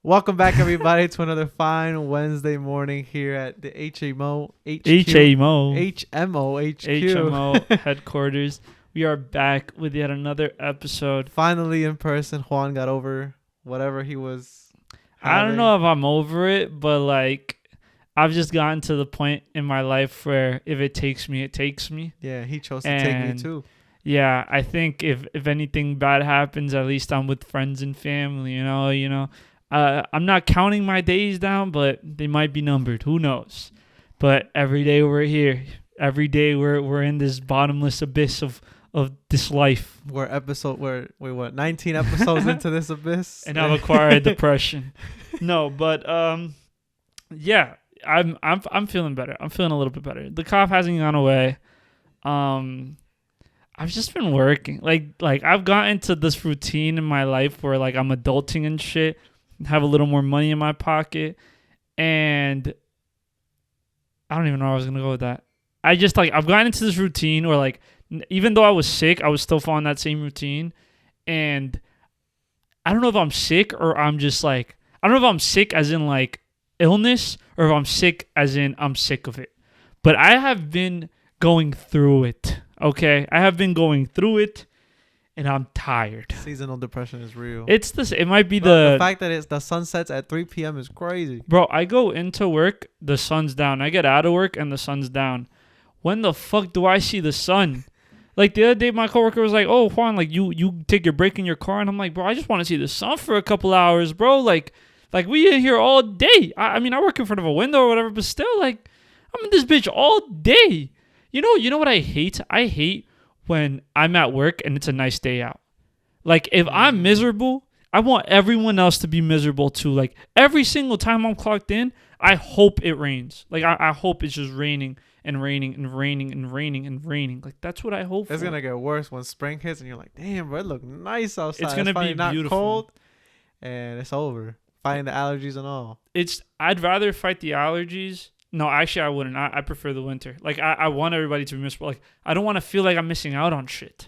Welcome back, everybody, to another fine Wednesday morning here at the HMO headquarters. We are back with yet another episode. Finally in person. Juan got over whatever he was having. I don't know if I'm over it, but like I've just gotten to the point in my life where if it takes me, it takes me. Yeah, he chose to take me too. Yeah, I think if anything bad happens, at least I'm with friends and family, you know. I'm not counting my days down, but they might be numbered. Who knows? But every day we're here. Every day we're in this bottomless abyss of this life. We're 19 episodes into this abyss, and I've acquired depression. No, but yeah, I'm feeling better. I'm feeling a little bit better. The cough hasn't gone away. I've just been working. Like I've gotten to this routine in my life where like I'm adulting and shit. Have a little more money in my pocket, and I don't even know where I was gonna go with that. I've gotten into this routine where like even though I was sick, I was still following that same routine, and I don't know if I'm sick or I'm just like I don't know if I'm sick as in like illness or if I'm sick as in I'm sick of it. But I have been going through it. Okay, I have been going through it. And I'm tired. Seasonal depression is real. It's this. It might be the fact that the sun sets at 3 p.m. is crazy. Bro, I go into work, the sun's down. I get out of work and the sun's down. When the fuck do I see the sun? Like the other day, my coworker was like, "Oh, Juan, like you take your break in your car," and I'm like, "Bro, I just want to see the sun for a couple hours, bro. Like we in here all day. I mean, I work in front of a window or whatever, but still, like, I'm in this bitch all day. You know what I hate? I hate when I'm at work and it's a nice day out. Like, if I'm miserable, I want everyone else to be miserable too. Like, every single time I'm clocked in, I hope it rains. Like, I hope it's just raining and raining and raining and raining and raining. Like, that's what I hope for. It's going to get worse when spring hits and you're like, damn, bro, it look nice outside. It's going to be not beautiful. Cold, and it's over. Fighting the allergies and all. I'd rather fight the allergies. No, actually, I wouldn't. I prefer the winter. Like, I want everybody to be miserable. Like, I don't want to feel like I'm missing out on shit.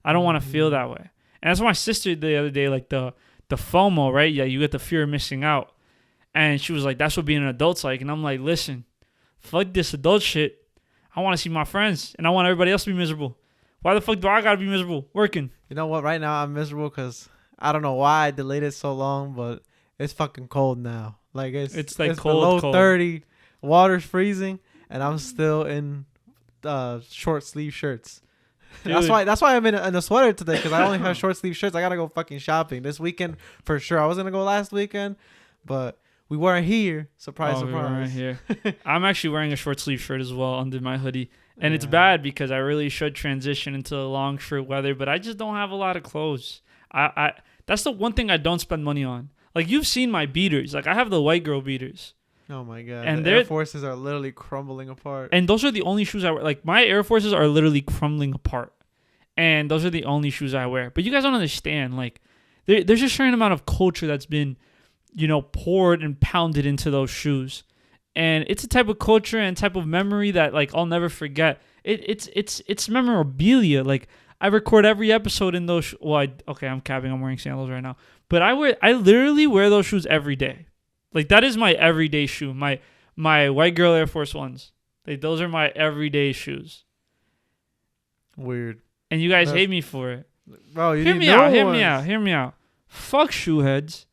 I don't want to feel that way. And that's why my sister the other day, like, the FOMO, right? Yeah, you get the fear of missing out. And she was like, that's what being an adult's like. And I'm like, listen, fuck this adult shit. I want to see my friends. And I want everybody else to be miserable. Why the fuck do I got to be miserable? Working. You know what? Right now, I'm miserable because I don't know why I delayed it so long, but it's fucking cold now. Like, it's cold, below 30. Water's freezing, and I'm still in short sleeve shirts. Dude. That's why I'm in a sweater today, because I only have short sleeve shirts. I gotta go fucking shopping this weekend for sure. I was gonna go last weekend, but we weren't here. Surprise. We weren't here. I'm actually wearing a short sleeve shirt as well under my hoodie, and it's bad because I really should transition into long shirt weather, but I just don't have a lot of clothes. I that's the one thing I don't spend money on. Like, you've seen my beaters. Like, I have the white girl beaters. Oh my god! And the Air Forces are literally crumbling apart. And those are the only shoes I wear. Like, my Air Forces are literally crumbling apart, and those are the only shoes I wear. But you guys don't understand. Like, there's a certain amount of culture that's been, poured and pounded into those shoes, and it's a type of culture and type of memory that, like, I'll never forget. It's memorabilia. Like, I record every episode in those. I'm capping. I'm wearing sandals right now, but I literally wear those shoes every day. Like, that is my everyday shoe. My white girl Air Force Ones. Like, those are my everyday shoes. Weird. And you guys hate me for it. Bro, Hear me out. Fuck shoe heads.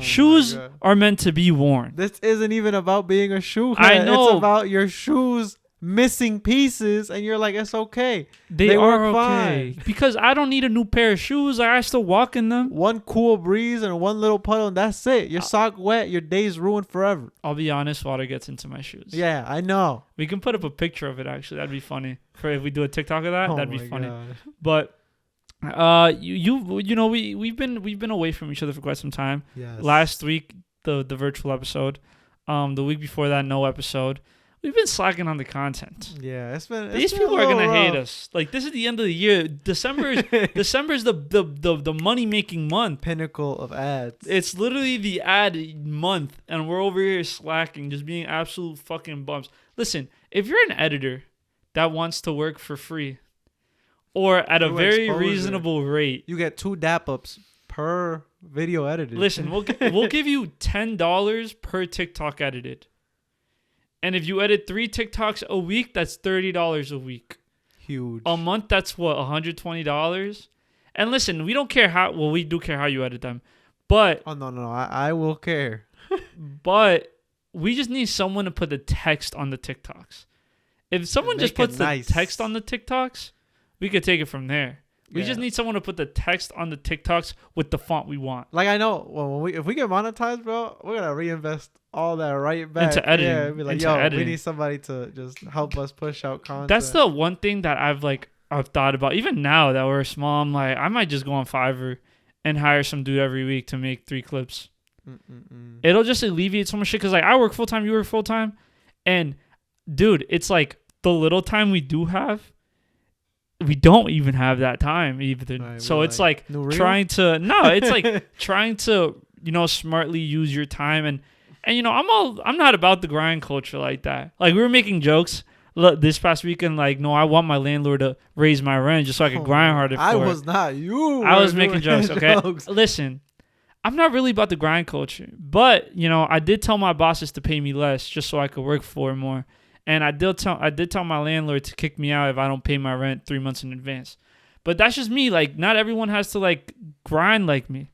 Shoes are meant to be worn. This isn't even about being a shoe head. I know. It's about your shoes missing pieces, and you're like, it's okay. They are okay. Fine. Because I don't need a new pair of shoes. Like, I still walk in them. One cool breeze and one little puddle, and that's it. Your sock wet, your day's ruined forever. I'll be honest, water gets into my shoes. Yeah, I know. We can put up a picture of it, actually. That'd be funny. If we do a TikTok of that, that'd be funny. God. But we've been away from each other for quite some time. Yes. Last week, the virtual episode. The week before that, no episode. We've been slacking on the content. Yeah, These people are gonna hate us. Like, this is the end of the year. December is the money making month. Pinnacle of ads. It's literally the ad month, and we're over here slacking, just being absolute fucking bums. Listen, if you're an editor that wants to work for free, or at a very reasonable rate, you get 2 dap ups per video edited. Listen, we'll give you $10 per TikTok edited. And if you edit 3 TikToks a week, that's $30 a week. Huge. A month, that's what, $120? And listen, we don't care how, well, we do care how you edit them. But. Oh, no. I will care. But we just need someone to put the text on the TikToks. If someone just puts the text on the TikToks, we could take it from there. We just need someone to put the text on the TikToks with the font we want. Like, I know, well, if we get monetized, bro, we're going to reinvest all that right back. Into editing. Yeah, be like, we need somebody to just help us push out content. That's the one thing that I've thought about. Even now that we're small, I'm like, I might just go on Fiverr and hire some dude every week to make 3 clips. It'll just alleviate so much shit. Because, like, I work full-time, you work full-time. And, dude, it's like the little time we do have, we don't even have that time either. Right, so it's like trying to smartly use your time. And I'm not about the grind culture like that. Like, we were making jokes this past weekend, like, no, I want my landlord to raise my rent just so I could grind harder for it. I was not you. I was making jokes, okay? Listen, I'm not really about the grind culture. But, I did tell my bosses to pay me less just so I could work for more. And I did tell my landlord to kick me out if I don't pay my rent 3 months in advance. But that's just me. Like, not everyone has to, like, grind like me.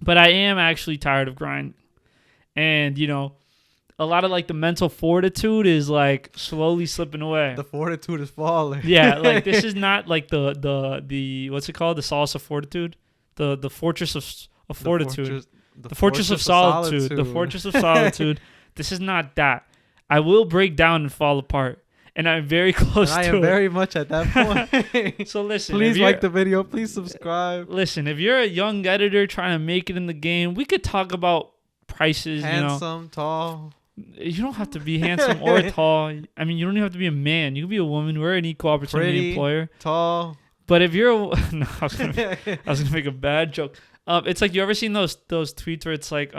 But I am actually tired of grinding. And, a lot of, like, the mental fortitude is, like, slowly slipping away. The fortitude is falling. Yeah, like, this is not, like, the what's it called? The solace of fortitude? The fortress of fortitude. The fortress of solitude. The fortress of solitude. This is not that. I will break down and fall apart. And I'm very close to it. I am very much at that point. So listen. Please like the video. Please subscribe. Listen, if you're a young editor trying to make it in the game, we could talk about prices. Handsome, tall. You don't have to be handsome or tall. I mean, you don't even have to be a man. You can be a woman. We're an equal opportunity employer. Tall. But if you're no, I was gonna make a bad joke. It's like, you ever seen those tweets where it's like,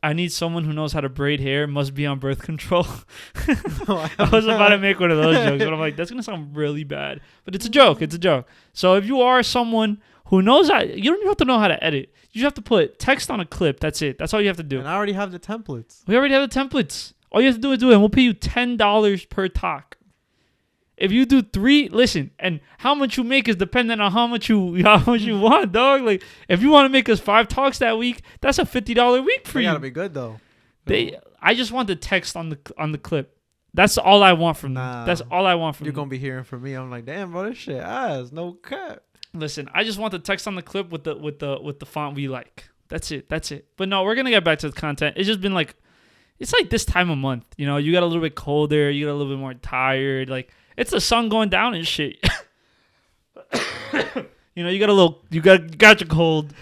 I need someone who knows how to braid hair, must be on birth control. No, I was about to make one of those jokes, but I'm like, that's going to sound really bad. But it's a joke. It's a joke. So if you are someone who knows how, you don't even have to know how to edit. You just have to put text on a clip. That's it. That's all you have to do. And I already have the templates. We already have the templates. All you have to do is do it, and we'll pay you $10 per talk. If you do 3, listen, and how much you make is dependent on how much you want, dog. Like, if you want to make us 5 talks that week, that's a $50 week for you. Gotta be good though. I just want the text on the clip. That's all I want from them. That's all I want from You're gonna be hearing from me. I'm like, damn, bro, this shit ass, no cap. Listen, I just want the text on the clip with the font we like. That's it. But no, we're gonna get back to the content. It's just been like, it's like this time of month. You got a little bit colder. You got a little bit more tired. Like, it's the sun going down and shit. You got your cold.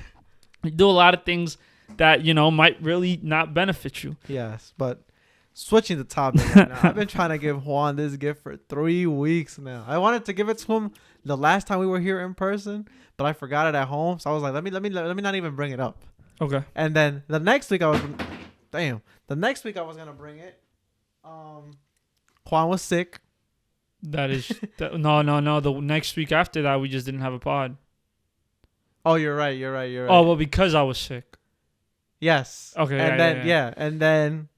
You do a lot of things that, might really not benefit you. Yes, but switching the topic right now, I've been trying to give Juan this gift for 3 weeks now. I wanted to give it to him the last time we were here in person, but I forgot it at home. So I was like, let me not even bring it up. Okay. And then the next week I was gonna bring it. Juan was sick. No. The next week after that, we just didn't have a pod. Oh, you're right. Oh, well, because I was sick. Yes. Okay. And then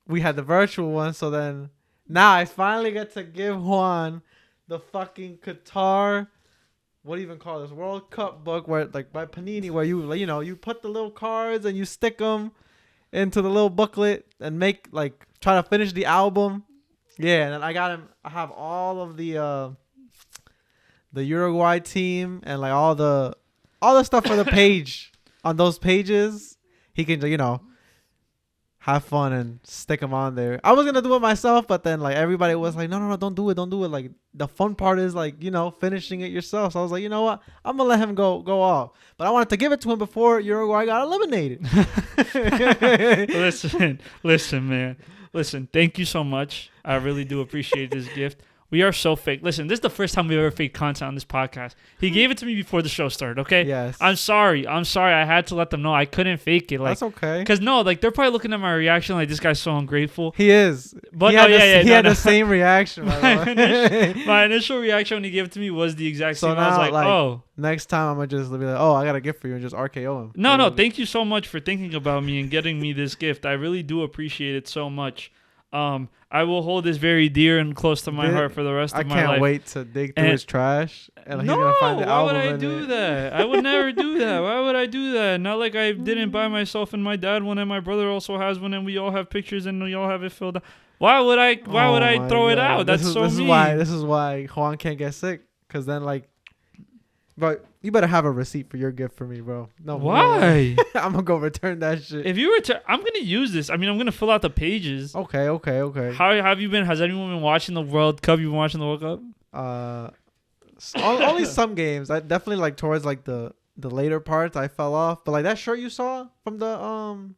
we had the virtual one. So then now I finally get to give Juan the fucking Qatar, what do you even call this, World Cup book, where, like, by Panini, where you put the little cards and you stick them into the little booklet and try to finish the album. Yeah, and then I got him. I have all of the Uruguay team and, like, all the stuff for the page on those pages. He can, have fun and stick them on there. I was gonna do it myself, but then, like, everybody was like, no, don't do it. Like, the fun part is, like, finishing it yourself. So I was like, you know what? I'm gonna let him go off. But I wanted to give it to him before Uruguay got eliminated. Listen, man. Listen, thank you so much. I really do appreciate this gift. We are so fake. Listen, this is the first time we've ever faked content on this podcast. He gave it to me before the show started, okay? Yes. I'm sorry. I had to let them know I couldn't fake it. Like, that's okay. Because, no, like, they're probably looking at my reaction like, this guy's so ungrateful. He is. But he had the same reaction. My initial reaction when he gave it to me was the exact same. I was like, oh. Next time, I'm going to just be like, oh, I got a gift for you and just RKO him. No, thank you so much for thinking about me and getting me this gift. I really do appreciate it so much. I will hold this very dear and close to my heart for the rest of my life. I can't wait to dig through his trash. And he's gonna find the why would I do that? I would never do that. Why would I do that? Not like I didn't buy myself and my dad one, and my brother also has one, and we all have pictures, and we all have it filled out. Why would I throw it out? That's so mean. This is why Juan can't get sick. Because then, like, but you better have a receipt for your gift for me, bro. No. Why? I'm gonna go return that shit. If you return, I'm gonna use this. I mean, I'm gonna fill out the pages. Okay. How have you been? Has anyone been watching the World Cup? You been watching the World Cup? Only some games. I definitely like towards like the later parts. I fell off, but like that shirt you saw from the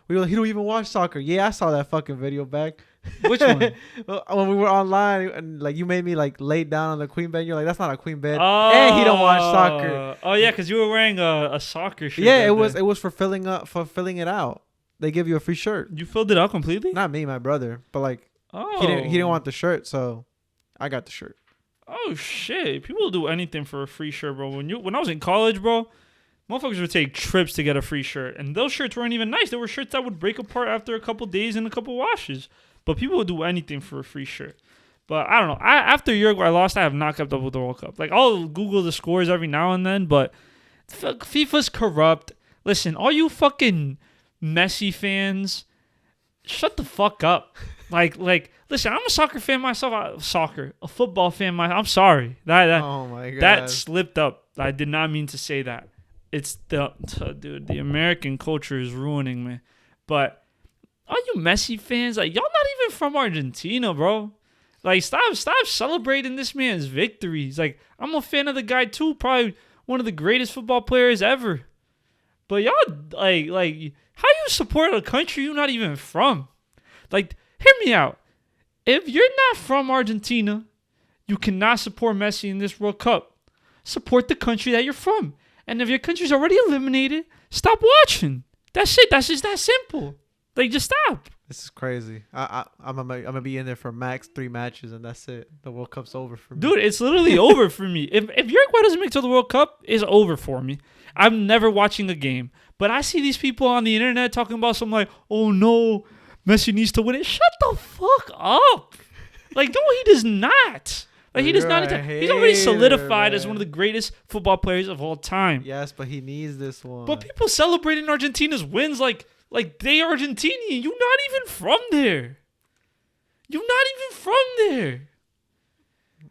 he don't even watch soccer. Yeah, I saw that fucking video back. Which one? When we were online and like you made me like lay down on the queen bed. You're like, that's not a queen bed. And he don't watch soccer. Oh yeah, because you were wearing a soccer shirt. Yeah, it was for filling it out. They give you a free shirt. You filled it out completely? Not me, my brother. But like, he didn't want the shirt, so I got the shirt. Oh shit! People do anything for a free shirt, bro. When I was in college, bro, motherfuckers would take trips to get a free shirt, and those shirts weren't even nice. They were shirts that would break apart after a couple days and a couple washes. But people would do anything for a free shirt. But I don't know. After Uruguay lost, I have not kept up with the World Cup. Like, I'll Google the scores every now and then, but FIFA's corrupt. Listen, all you fucking Messi fans, shut the fuck up. Like, listen, I'm a soccer fan myself. A football fan myself. I'm sorry. Oh my God. That slipped up. I did not mean to say that. It's dude, the American culture is ruining me. But all you Messi fans, like, y'all not even from Argentina, bro. Like, stop celebrating this man's victories. Like, I'm a fan of the guy too, probably one of the greatest football players ever. But y'all, like, how you support a country you're not even from? Like, hear me out. If you're not from Argentina, you cannot support Messi in this World Cup. Support the country that you're from. And if your country's already eliminated, stop watching. That's it. That's just that simple. Like, just stop. This is crazy. I'm gonna be in there for max 3 matches, and that's it. The World Cup's over for me. Dude, it's literally over for me. If Uruguay doesn't make it to the World Cup, it's over for me. I'm never watching a game. But I see these people on the internet talking about something like, oh no, Messi needs to win it. Shut the fuck up. Like, no, he does not. Like, he does not. He's already solidified as one of the greatest football players of all time. Yes, but he needs this one. But people celebrating Argentina's wins like they Argentinian. You're not even from there.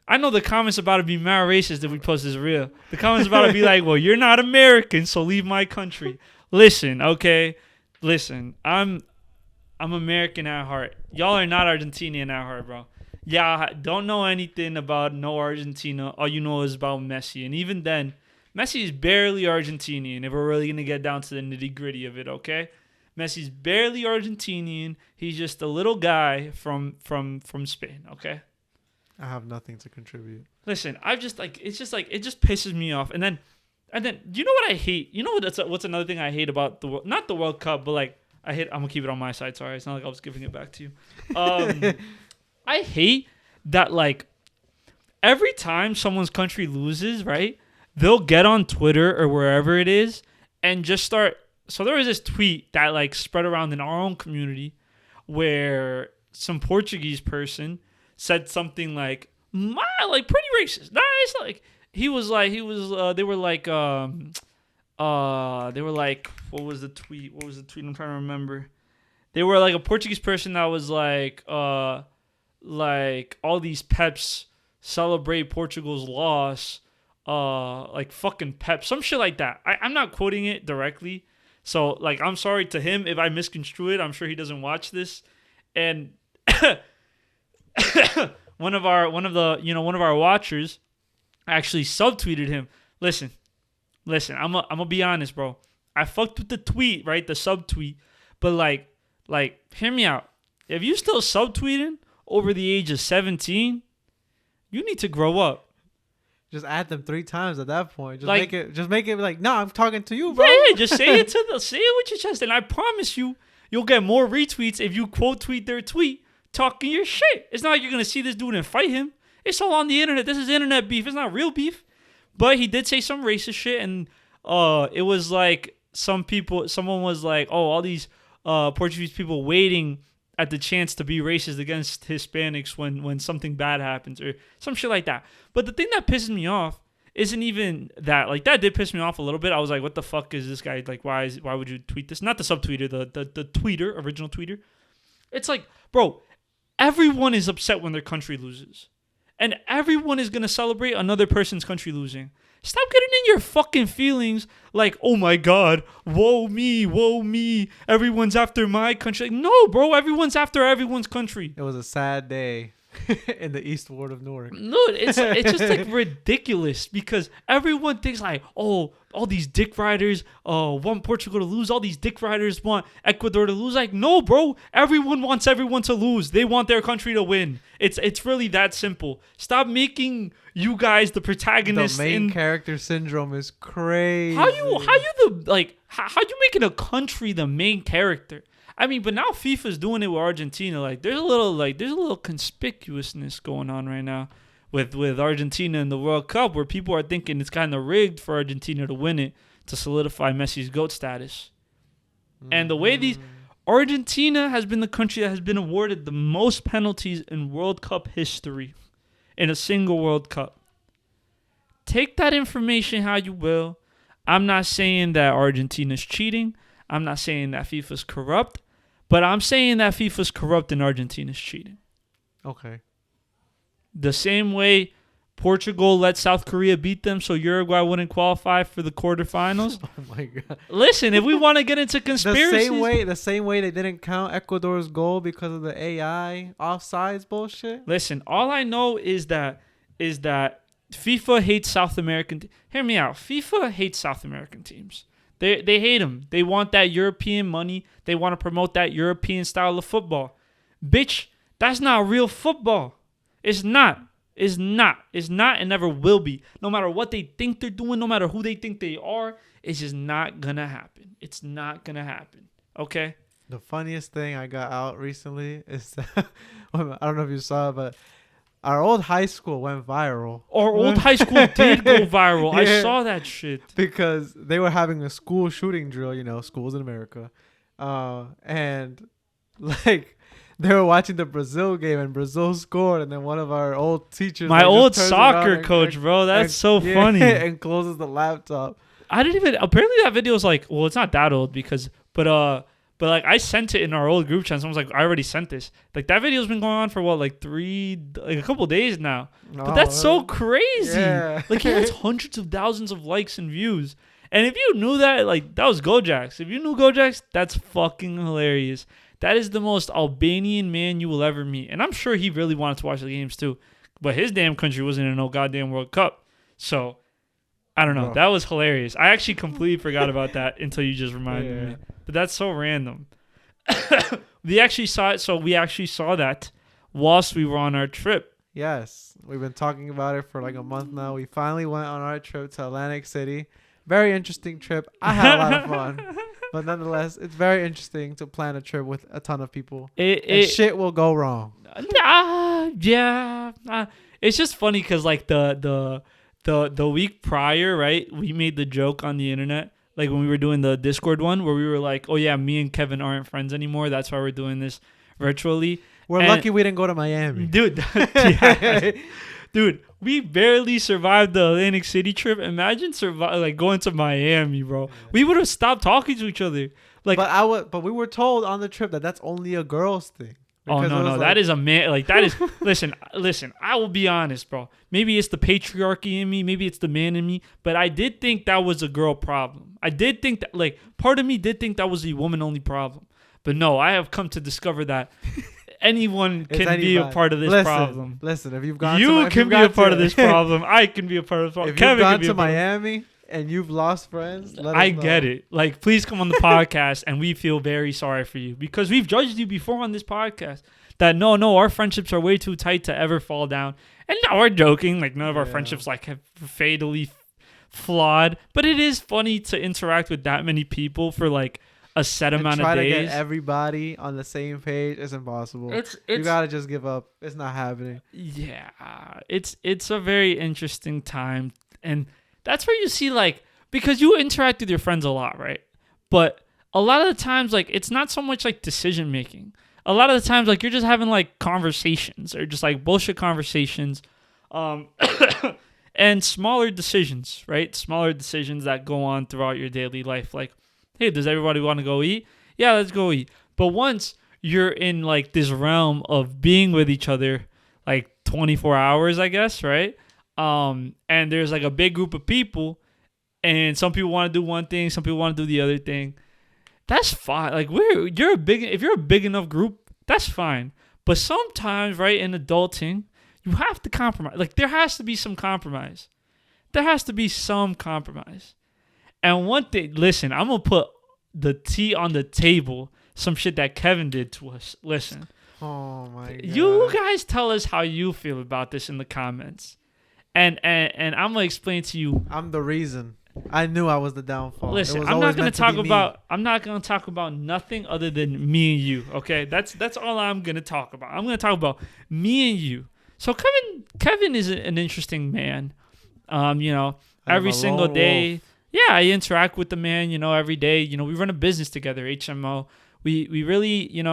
I know the comments about to be mad racist that we post is real. The comments about to be like, well, you're not American, so leave my country. Listen, okay? Listen, I'm American at heart. Y'all are not Argentinian at heart, bro. Yeah, don't know anything about no Argentina. All you know is about Messi. And even then, Messi is barely Argentinian if we're really going to get down to the nitty-gritty of it, okay? Messi's barely Argentinian. He's just a little guy from Spain, okay? I have nothing to contribute. Listen, it just pisses me off. And then you know what I hate? You know what's another thing I hate about not the World Cup, but like I'm going to keep it on my side. Sorry, it's not like I was giving it back to you. I hate that, like, every time someone's country loses, right, they'll get on Twitter or wherever it is and just start. So there was this tweet that, like, spread around in our own community where some Portuguese person said something like, pretty racist. No, it's like, they were like, what was the tweet? I'm trying to remember. They were like a Portuguese person that was like all these Peps celebrate Portugal's loss, like fucking Pep, some shit like that. I'm not quoting it directly, so like I'm sorry to him if I misconstrue it. I'm sure he doesn't watch this, and one of our watchers actually subtweeted him. Listen, I'm gonna be honest, bro. I fucked with the tweet, right? The subtweet, but like hear me out. If you still subtweeting over the age of 17, You need to grow up. Just add them 3 times at that point. Just make it like, no, I'm talking to you, bro. Yeah, just say it say it with your chest, and I promise you'll get more retweets if you quote tweet their tweet talking your shit. It's not like you're gonna see this dude and fight him. It's all on the internet. This is internet beef. It's not real beef. But he did say some racist shit, and it was like someone was like, oh, all these Portuguese people waiting at the chance to be racist against Hispanics when something bad happens or some shit like that. But the thing that pisses me off isn't even that. Like, that did piss me off a little bit. I was like, what the fuck is this guy? Like, why would you tweet this? Not the subtweeter, the tweeter, original tweeter. It's like, bro, everyone is upset when their country loses. And everyone is going to celebrate another person's country losing. Stop getting in your fucking feelings like, oh my God, woe me, everyone's after my country. Like, no, bro, everyone's after everyone's country. It was a sad day in the East Ward of Newark. No, it's just like ridiculous because everyone thinks like, oh, all these dick riders want Portugal to lose. All these dick riders want Ecuador to lose. Like, no, bro, everyone wants everyone to lose. They want their country to win. It's really that simple. Stop making you guys the protagonists. The main character syndrome is crazy. How you making a country the main character? I mean, but now FIFA's doing it with Argentina. Like, there's a little conspicuousness going on right now with Argentina in the World Cup, where people are thinking it's kind of rigged for Argentina to win it to solidify Messi's GOAT status. And the way Argentina has been the country that has been awarded the most penalties in World Cup history in a single World Cup. Take that information how you will. I'm not saying that Argentina's cheating. I'm not saying that FIFA's corrupt, but I'm saying that FIFA's corrupt and Argentina's cheating. Okay. The same way Portugal let South Korea beat them so Uruguay wouldn't qualify for the quarterfinals. Oh my God. Listen, if we want to get into conspiracies. The same way they didn't count Ecuador's goal because of the AI offsides bullshit. Listen, all I know is that FIFA hates South American. Hear me out. FIFA hates South American teams. They hate them. They want that European money. They want to promote that European style of football. Bitch, that's not real football. It's not. It's not and never will be. No matter what they think they're doing, no matter who they think they are, it's just not going to happen. It's not going to happen. Okay? The funniest thing I got out recently is that, I don't know if you saw it, but our old high school went viral. Our old high school did go viral. Yeah, I saw that shit. Because they were having a school shooting drill, schools in America. And, like, they were watching the Brazil game, and Brazil scored, and then one of our old teachers... My old soccer coach, bro. That's so funny. And closes the laptop. Apparently that video was like... Well, it's not that old because... But like, I sent it in our old group chat. Someone's like, I already sent this. Like, that video's been going on for what, like a couple days now. But that's so crazy. Yeah. Like, it has hundreds of thousands of likes and views. And if you knew that, like, that was Gojax. If you knew Gojax, that's fucking hilarious. That is the most Albanian man you will ever meet. And I'm sure he really wanted to watch the games too. But his damn country wasn't in no goddamn World Cup. So, I don't know. Bro. That was hilarious. I actually completely forgot about that until you just reminded me. But that's so random. We actually saw it. So we actually saw that whilst we were on our trip. Yes. We've been talking about it for like a month now. We finally went on our trip to Atlantic City. Very interesting trip. I had a lot of fun. But nonetheless, it's very interesting to plan a trip with a ton of people. And shit will go wrong. It's just funny because like the week prior, right? We made the joke on the internet. Like when we were doing the Discord one where we were like, oh yeah, me and Kevin aren't friends anymore. That's why we're doing this virtually. We're lucky we didn't go to Miami. Dude, dude, we barely survived the Atlantic City trip. Imagine going to Miami, bro. We would have stopped talking to each other. Like, but we were told on the trip that that's only a girl's thing. Oh no, that is a man. Like that is. listen. I will be honest, bro. Maybe it's the patriarchy in me. Maybe it's the man in me. But I did think that was a girl problem. I did think that, like, part of me did think that was a woman-only problem. But no, I have come to discover that anyone can be a part of this problem. Listen, if you've gone, you can be a part of this problem. I can be a part of this problem. If you've gone to Miami and you've lost friends, I get it. Like, please come on the podcast, and we feel very sorry for you because we've judged you before on this podcast that no, our friendships are way too tight to ever fall down. And now we're joking, like none of our friendships like have fatally flawed, but it is funny to interact with that many people for like a set amount of days. Try to get everybody on the same page. It's impossible. You gotta just give up. It's not happening. Yeah, it's a very interesting time, and that's where you see like, because you interact with your friends a lot, right? But a lot of the times, like, it's not so much like decision making. A lot of the times, like, you're just having like conversations or just like bullshit conversations, and smaller decisions, right? Smaller decisions that go on throughout your daily life, like, hey, does everybody want to go eat? Yeah, let's go eat. But once you're in like this realm of being with each other, like 24 hours, I guess, right? And there's like a big group of people, and some people want to do one thing, some people want to do the other thing. That's fine. Like if you're a big enough group, that's fine. But sometimes, right, in adulting, you have to compromise. Like there has to be some compromise. And one thing, listen, I'm going to put the tea on the table, some shit that Kevin did to us. Listen. Oh, my God. You guys tell us how you feel about this in the comments. And I'm going to explain to you. I'm the reason. I knew I was the downfall. Listen, I'm not going to talk about nothing other than me and you, okay? That's all I'm going to talk about. I'm going to talk about me and you. So Kevin is an interesting man. Every single day. Wolf. Yeah, I interact with the man, every day. We run a business together, HMO. We really,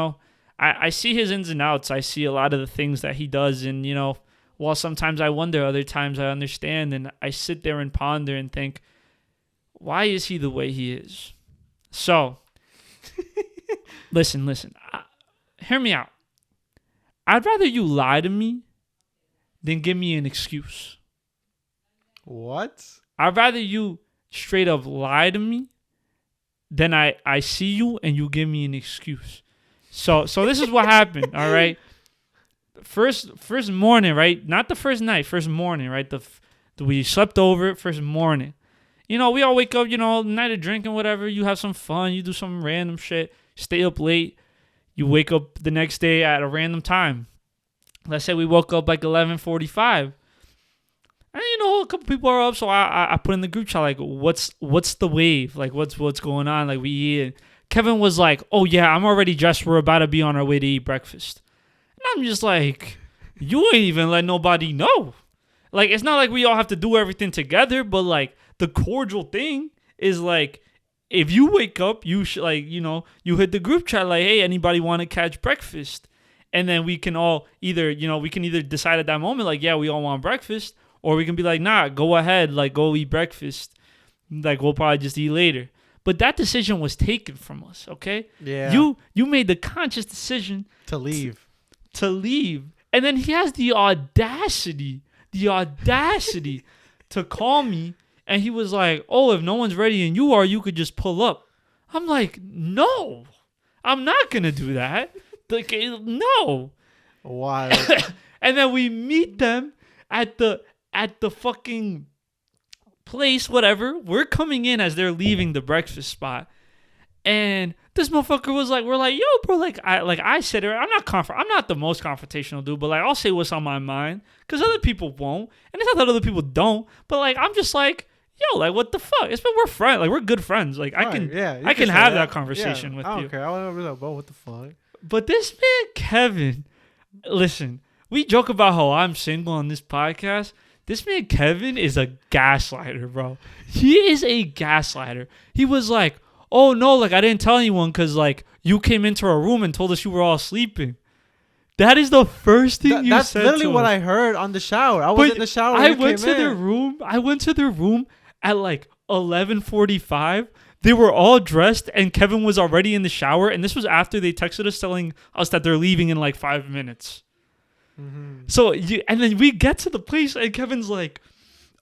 I see his ins and outs. I see a lot of the things that he does. And, while sometimes I wonder, other times I understand. And I sit there and ponder and think, why is he the way he is? So, listen. Hear me out. I'd rather you lie to me than give me an excuse. What? I'd rather you straight up lie to me than I see you and you give me an excuse. So this is what happened, all right? First morning, right? Not the first night, first morning, right? We slept over first morning. We all wake up, night of drinking, whatever. You have some fun. You do some random shit. Stay up late. You wake up the next day at a random time. Let's say we woke up like 11:45. And a couple people are up, so I put in the group chat like, what's the wave? Like, what's going on? Like, we eat. And Kevin was like, oh yeah, I'm already dressed. We're about to be on our way to eat breakfast. And I'm just like, you ain't even let nobody know. Like, it's not like we all have to do everything together, but like the cordial thing is like, if you wake up, you should you hit the group chat like, hey, anybody want to catch breakfast? And then we can all either decide at that moment like, yeah, we all want breakfast. Or we can be like, nah, go ahead, like, go eat breakfast. Like, we'll probably just eat later. But that decision was taken from us, okay? Yeah. You made the conscious decision to leave. And then he has the audacity to call me. And he was like, oh, if no one's ready and you are, you could just pull up. I'm like, no, I'm not going to do that. Like, no. Why? And then we meet them at the fucking place, whatever. We're coming in as they're leaving the breakfast spot, and this motherfucker was like, "We're like, yo, bro, like I said, I'm not the most confrontational dude, but like I'll say what's on my mind because other people won't, and it's not that other people don't, but like I'm just like, yo, like what the fuck? We're friends, like we're good friends, like I can have that conversation with you. I don't care. I want to know, bro, what the fuck? But this man, Kevin, listen, we joke about how I'm single on this podcast. This man, Kevin, is a gaslighter, bro. He is a gaslighter. He was like, oh, no, like, I didn't tell anyone because, like, you came into our room and told us you were all sleeping. That is the first thing you said to us. That's literally what I heard on the shower. I was in the shower when you came in. I went to their room at, like, 11:45. They were all dressed, and Kevin was already in the shower. And this was after they texted us telling us that they're leaving in, like, 5 minutes. Mm-hmm. So and then we get to the place and Kevin's like,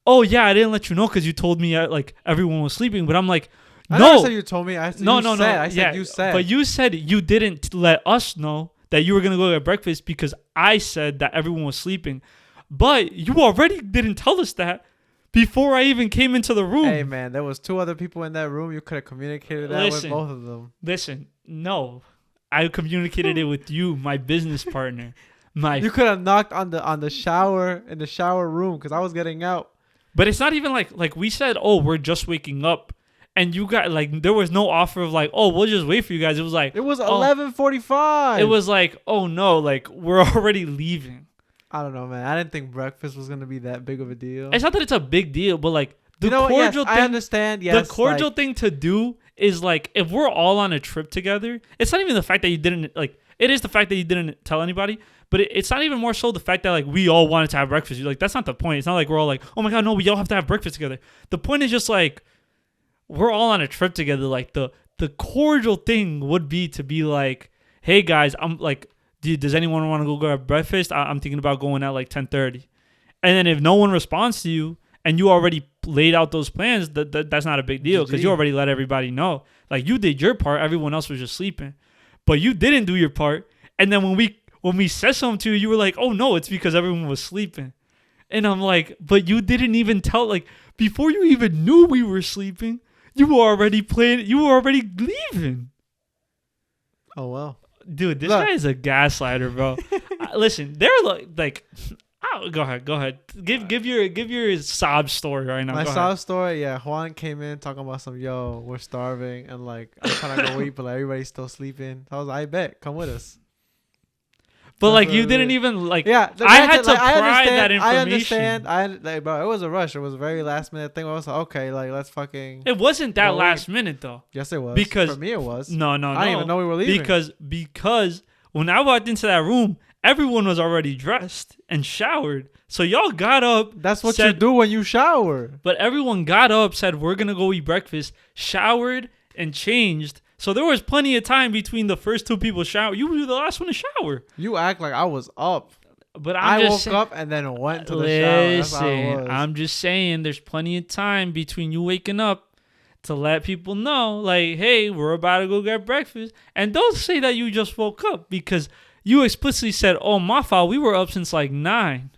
oh yeah, I didn't let you know because you told me like everyone was sleeping, but I'm like, no, I never said you told me. I said no. I said you said, but you said you didn't let us know that you were gonna go get breakfast because I said that everyone was sleeping, but you already didn't tell us that before I even came into the room. Hey, man, there was 2 other people in that room. You could have communicated that with both of them. Listen, no. I communicated it with you, my business partner. You could have knocked on the shower in the shower room because I was getting out. But it's not even like we said, oh, we're just waking up. And you got like there was no offer of like, oh, we'll just wait for you guys. It was like it was 11:45. It was like, oh no, like we're already leaving. I don't know, man. I didn't think breakfast was gonna be that big of a deal. It's not that it's a big deal, but like the cordial thing. I understand. Yes, the cordial thing to do is like if we're all on a trip together. It's not even the fact that you didn't like. It is the fact that you didn't tell anybody, but it's not even more so the fact that like we all wanted to have breakfast. You're like that's not the point. It's not like we're all like, oh my god, no, we all have to have breakfast together. The point is just like we're all on a trip together. Like the cordial thing would be to be like, hey guys, I'm like. Does anyone want to go grab breakfast? I'm thinking about going at like 10:30. And then if no one responds to you and you already laid out those plans, that's not a big deal because you already let everybody know. Like you did your part, everyone else was just sleeping. But you didn't do your part. And then when we said something to you, you were like, oh no, it's because everyone was sleeping. And I'm like, but you didn't even tell, like before you even knew we were sleeping, you were already leaving. Oh well. Dude, this guy is a gaslighter, bro. Listen, they're like oh, go ahead. Give your sob story right now. My sob story, yeah. Juan came in talking about we're starving, and like I'm trying to go eat, but like everybody's still sleeping. I was like, I bet, come with us. But like you didn't even like. Yeah, I had to pry that information. I understand. Bro, it was a rush. It was a very last minute thing. I was like, okay, like let's fucking. It wasn't that last minute though. Yes, it was. Because for me, it was. No. I didn't even know we were leaving. Because when I walked into that room, everyone was already dressed and showered. So y'all got up. That's what you do when you shower. But everyone got up, said we're gonna go eat breakfast, showered and changed. So there was plenty of time between the first 2 people shower. You were the last one to shower. You act like I was up. But I woke up and then went to the shower. That's how it was. I'm just saying there's plenty of time between you waking up to let people know, like, hey, we're about to go get breakfast. And don't say that you just woke up because you explicitly said, oh, my fault. We were up since like 9.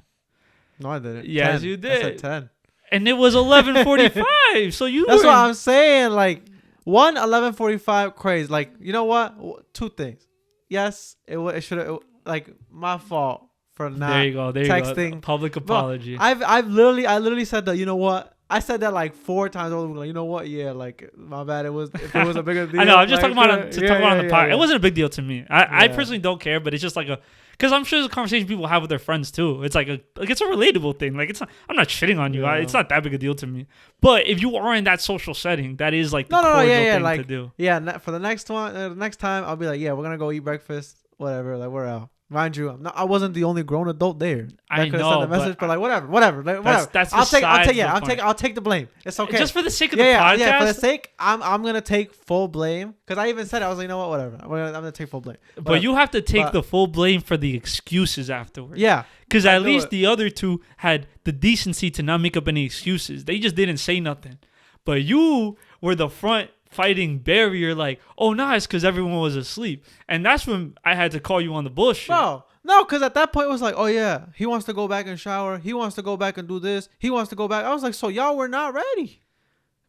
No, I didn't. Yes, 10. you did. I said 10. And it was 11:45. So you That's what I'm saying. Like, 11:45 crazy. Like, you know what? 2 things. Yes, it should have like my fault for not texting. You go. Public apology. Bro, I literally said that. You know what? I said that like 4 times over. Like, you know what? Yeah, like my bad. If it was a bigger deal. I know. I'm just talking about on the podcast. Yeah. It wasn't a big deal to me. I personally don't care, but it's just like because I'm sure it's a conversation people have with their friends too. It's like it's a relatable thing. Like it's not. I'm not shitting on you. It's not that big a deal to me. But if you are in that social setting, that is like the cordial thing like, to do. Yeah. For the next time, I'll be like, yeah, we're gonna go eat breakfast. Whatever. Like we're out. Mind you, I wasn't the only grown adult there. I could have sent the message, but like whatever. That's I'll take the blame. It's okay. Just for the sake of the podcast. Yeah, for the sake, I'm gonna take full blame because I even said I was like, you know what, whatever. I'm gonna take full blame. But you have to take the full blame for the excuses afterwards. Yeah, because at least the other 2 had the decency to not make up any excuses. They just didn't say nothing. But you were the front fighting barrier, like, oh no, it's because everyone was asleep, and that's when I had to call you on the bullshit. No, because at that point it was like, oh yeah, he wants to go back and shower, he wants to go back and do this, he wants to go back. I was like, so y'all were not ready,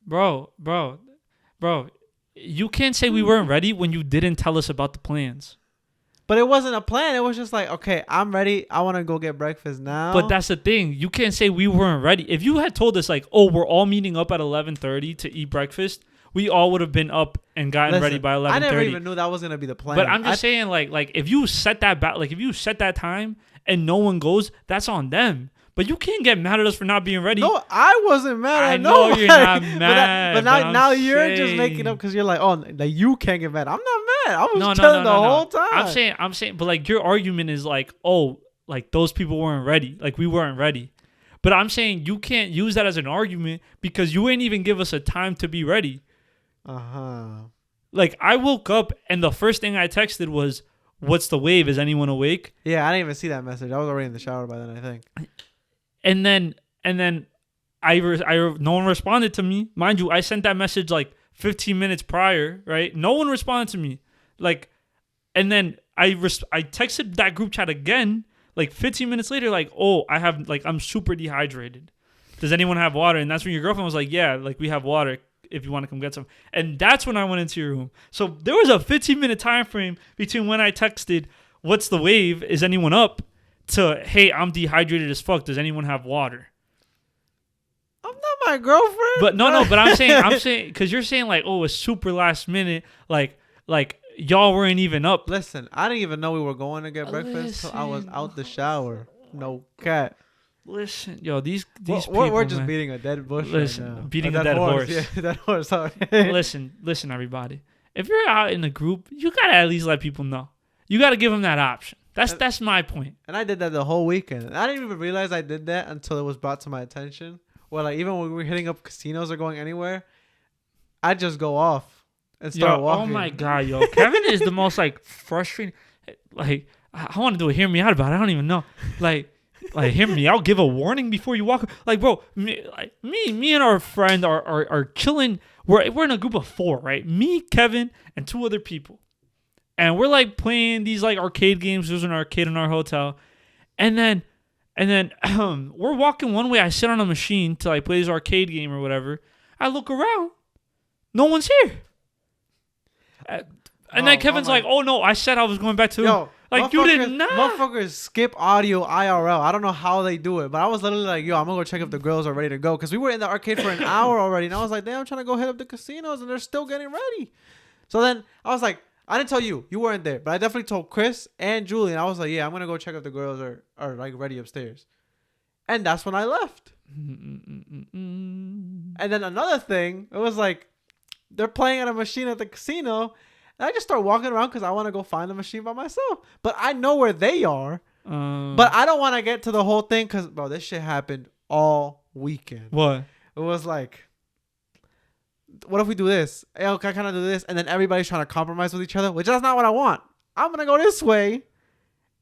bro. You can't say we weren't ready when you didn't tell us about the plans. But it wasn't a plan. It was just like, okay, I'm ready. I want to go get breakfast now. But that's the thing. You can't say we weren't ready. If you had told us like, oh, we're all meeting up at 11:30 to eat breakfast, we all would have been up and gotten ready by 11:30. I never even knew that was gonna be the plan. But I'm just saying, like if you set that if you set that time and no one goes, that's on them. But you can't get mad at us for not being ready. No, I wasn't mad. I know you're not mad. but now you're just making up because you're like, oh, like you can't get mad. I'm not mad. I was chilling the whole time. I'm saying, but like your argument is like, oh, like those people weren't ready. Like we weren't ready. But I'm saying you can't use that as an argument because you ain't even give us a time to be ready. Like I woke up and the first thing I texted was, "What's the wave? Is anyone awake?" Yeah, I didn't even see that message. I was already in the shower by then, I think. And then no one responded to me. Mind you, I sent that message like 15 minutes prior, right? No one responded to me. Like, and then I texted that group chat again, like 15 minutes later, like, oh, I'm super dehydrated. does anyone have water? And that's when your girlfriend was like, yeah, like we have water if you want to come get some. And that's when I went into your room. So there was a 15-minute time frame between when I texted, what's the wave? Is anyone up? To, hey, I'm dehydrated as fuck. Does anyone have water? I'm not my girlfriend. But no, but I'm saying, because you're saying like, oh, it's super last minute. Like y'all weren't even up. Listen, I didn't even know we were going to get breakfast until I was out the shower. No cat. Listen, yo, these people, we're just beating a dead bush. Listen, right now. beating a dead horse. Yeah, dead horse. Sorry. listen, everybody. If you're out in a group, you gotta at least let people know. You gotta give them that option. That's my point. And I did that the whole weekend. I didn't even realize I did that until it was brought to my attention. Well, like even when we were hitting up casinos or going anywhere, I just go off and start walking. Oh my god, yo, Kevin is the most like frustrating. Like I want to do a hear me out about it. I don't even know. Like hear me out. Give a warning before you walk. Like bro, me and our friend are chilling. We're in a group of 4, right? Me, Kevin, and 2 other people. And we're like playing these like arcade games. There's an arcade in our hotel. And then we're walking one way. I sit on a machine to like play this arcade game or whatever. I look around. No one's here. And then Kevin's like, oh no, I said I was going back to... Yo, like you did not. Motherfuckers skip audio IRL. I don't know how they do it. But I was literally like, yo, I'm going to go check if the girls are ready to go. Because we were in the arcade for an hour already. And I was like, damn, I'm trying to go hit up the casinos. And they're still getting ready. So then I was like... I didn't tell you. You weren't there. But I definitely told Chris and Julie. And I was like, yeah, I'm going to go check if the girls are like ready upstairs. And that's when I left. And then another thing, it was like, they're playing at a machine at the casino. And I just start walking around because I want to go find the machine by myself. But I know where they are. But I don't want to get to the whole thing because, bro, this shit happened all weekend. What? It was like... What if we do this? Hey, can I kind of do this? And then everybody's trying to compromise with each other, which that's not what I want. I'm going to go this way.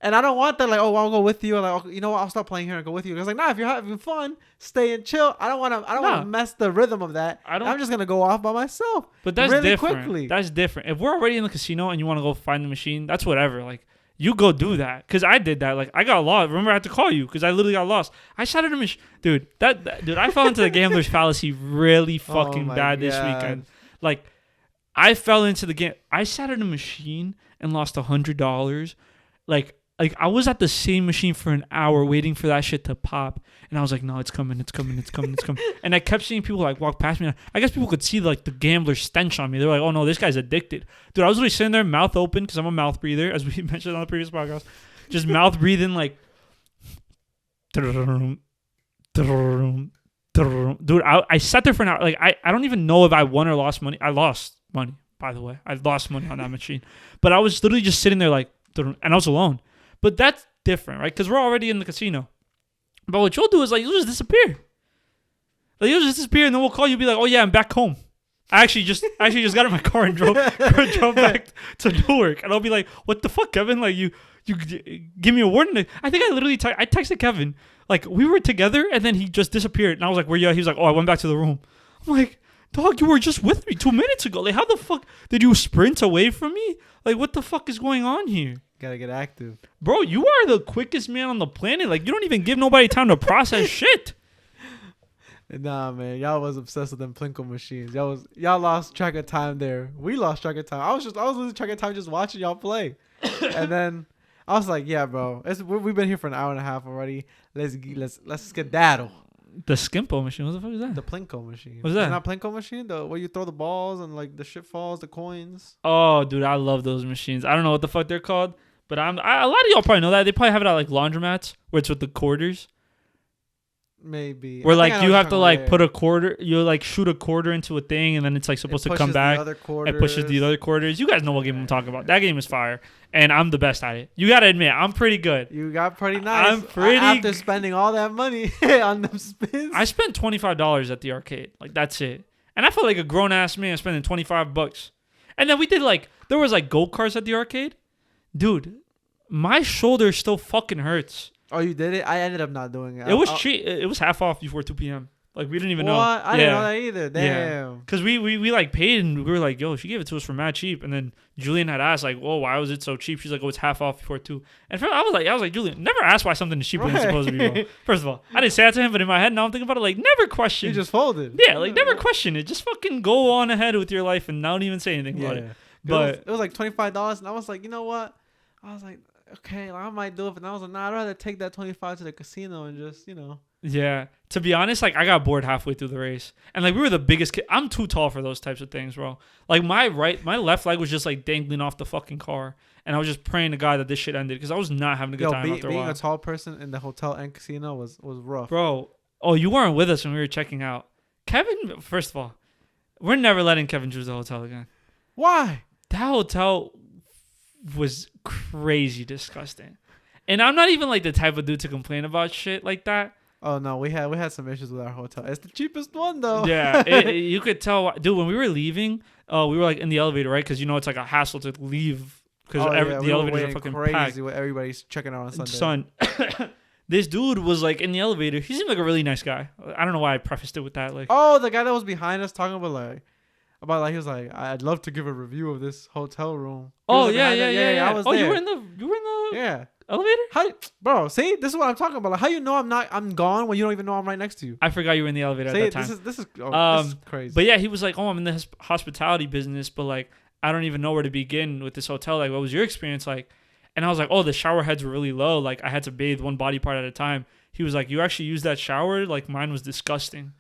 And I don't want that, like, oh, I'll go with you. Or like, oh, you know what? I'll stop playing here and go with you. Because, like, nah, if you're having fun, stay and chill. I don't want to mess the rhythm of that. I'm just going to go off by myself. But that's really different. Quickly. That's different. If we're already in the casino and you want to go find the machine, that's whatever. Like, you go do that. Because I did that. Like, I got lost. Remember, I had to call you because I literally got lost. I shot at a machine. Dude, I fell into the gambler's fallacy really fucking bad this weekend. Like, I fell into the game. I sat at a machine and lost $100. Like I was at the same machine for an hour waiting for that shit to pop. And I was like, no, it's coming. And I kept seeing people like walk past me. I guess people could see like the gambler stench on me. They're like, oh no, this guy's addicted. Dude, I was really sitting there, mouth open, because I'm a mouth breather, as we mentioned on the previous podcast. Just mouth breathing like... Dude, I sat there for an hour. Like, I don't even know if I won or lost money. I lost money, by the way. I lost money on that machine. But I was literally just sitting there like, and I was alone. But that's different, right? Because we're already in the casino. But what you'll do is, like, you'll just disappear. Like, you'll just disappear, and then we'll call you and be like, oh, yeah, I'm back home. I actually just got in my car and drove back to Newark. And I'll be like, what the fuck, Kevin? Like, you give me a warning. I think I literally I texted Kevin. Like, we were together, and then he just disappeared. And I was like, where you at? He was like, oh, I went back to the room. I'm like, dog, you were just with me 2 minutes ago. Like, how the fuck did you sprint away from me? Like, what the fuck is going on here? Gotta get active. Bro, you are the quickest man on the planet. Like, you don't even give nobody time to process shit. Nah, man. Y'all was obsessed with them Plinko machines. Y'all lost track of time there. We lost track of time. I was losing track of time just watching y'all play. And then... I was like, yeah, bro. We've been here for an hour and a half already. Let's skedaddle. The Skimpo machine. What the fuck is that? The Plinko machine. What's that? It's not Plinko machine? Where you throw the balls and like the shit falls, the coins. Oh, dude, I love those machines. I don't know what the fuck they're called, but a lot of y'all probably know that. They probably have it at like laundromats where it's with the quarters. Maybe. Where like you have to like put a quarter, you like shoot a quarter into a thing, and then it's like supposed to come back and pushes the other quarters. You guys know what game I'm talking about. That game is fire, and I'm the best at it. You gotta admit, I'm pretty good. You got pretty nice. I'm pretty. After spending all that money on them spins, I spent $25 at the arcade. Like that's it, and I felt like a grown ass man spending $25. And then we did like there was like go-karts at the arcade, dude. My shoulder still fucking hurts. Oh, you did it? I ended up not doing it. It was cheap. It was half off before 2 p.m. Like, we didn't even know. What? I didn't know that either. Damn. Because we like paid and we were like, yo, she gave it to us for mad cheap. And then Julian had asked, like, whoa, why was it so cheap? She's like, oh, it's half off before 2. And I was like, Julian, never ask why something is cheaper than it's supposed to be, bro. First of all, I didn't say that to him, but in my head now I'm thinking about it, like, never question. You just folded. Yeah, like, never question it. Just fucking go on ahead with your life and don't even say anything about it. But it was like $25, and I was like, you know what? I was like, okay, I might do it. But I was like, nah, I'd rather take that 25 to the casino and just, Yeah. To be honest, like, I got bored halfway through the race. And, like, we were the biggest kid. I'm too tall for those types of things, bro. Like, my left leg was just, like, dangling off the fucking car. And I was just praying to God that this shit ended because I was not having a good time after a while. Being a tall person in the hotel and casino was rough. Bro. Oh, you weren't with us when we were checking out. Kevin, first of all, we're never letting Kevin choose the hotel again. Why? That hotel was crazy disgusting. And I'm not even, like, the type of dude to complain about shit like that. Oh no, we had some issues with our hotel. It's the cheapest one though. Yeah, you could tell, dude. When we were leaving, we were like in the elevator, right? Because it's like a hassle to leave because the elevators are fucking crazy packed. With everybody's checking out on Sunday. Son, this dude was like in the elevator. He seemed like a really nice guy. I don't know why I prefaced it with that. Like, oh, the guy that was behind us talking about he was like, I'd love to give a review of this hotel room. Oh like, yeah. I was there. You were in the elevator? Bro, see, this is what I'm talking about. Like, how you know I'm gone when you don't even know I'm right next to you? I forgot you were in the elevator at that time. This is crazy. But yeah, he was like, oh, I'm in the hospitality business, but like, I don't even know where to begin with this hotel. Like, what was your experience like? And I was like, oh, the shower heads were really low. Like, I had to bathe one body part at a time. He was like, you actually used that shower? Like, mine was disgusting.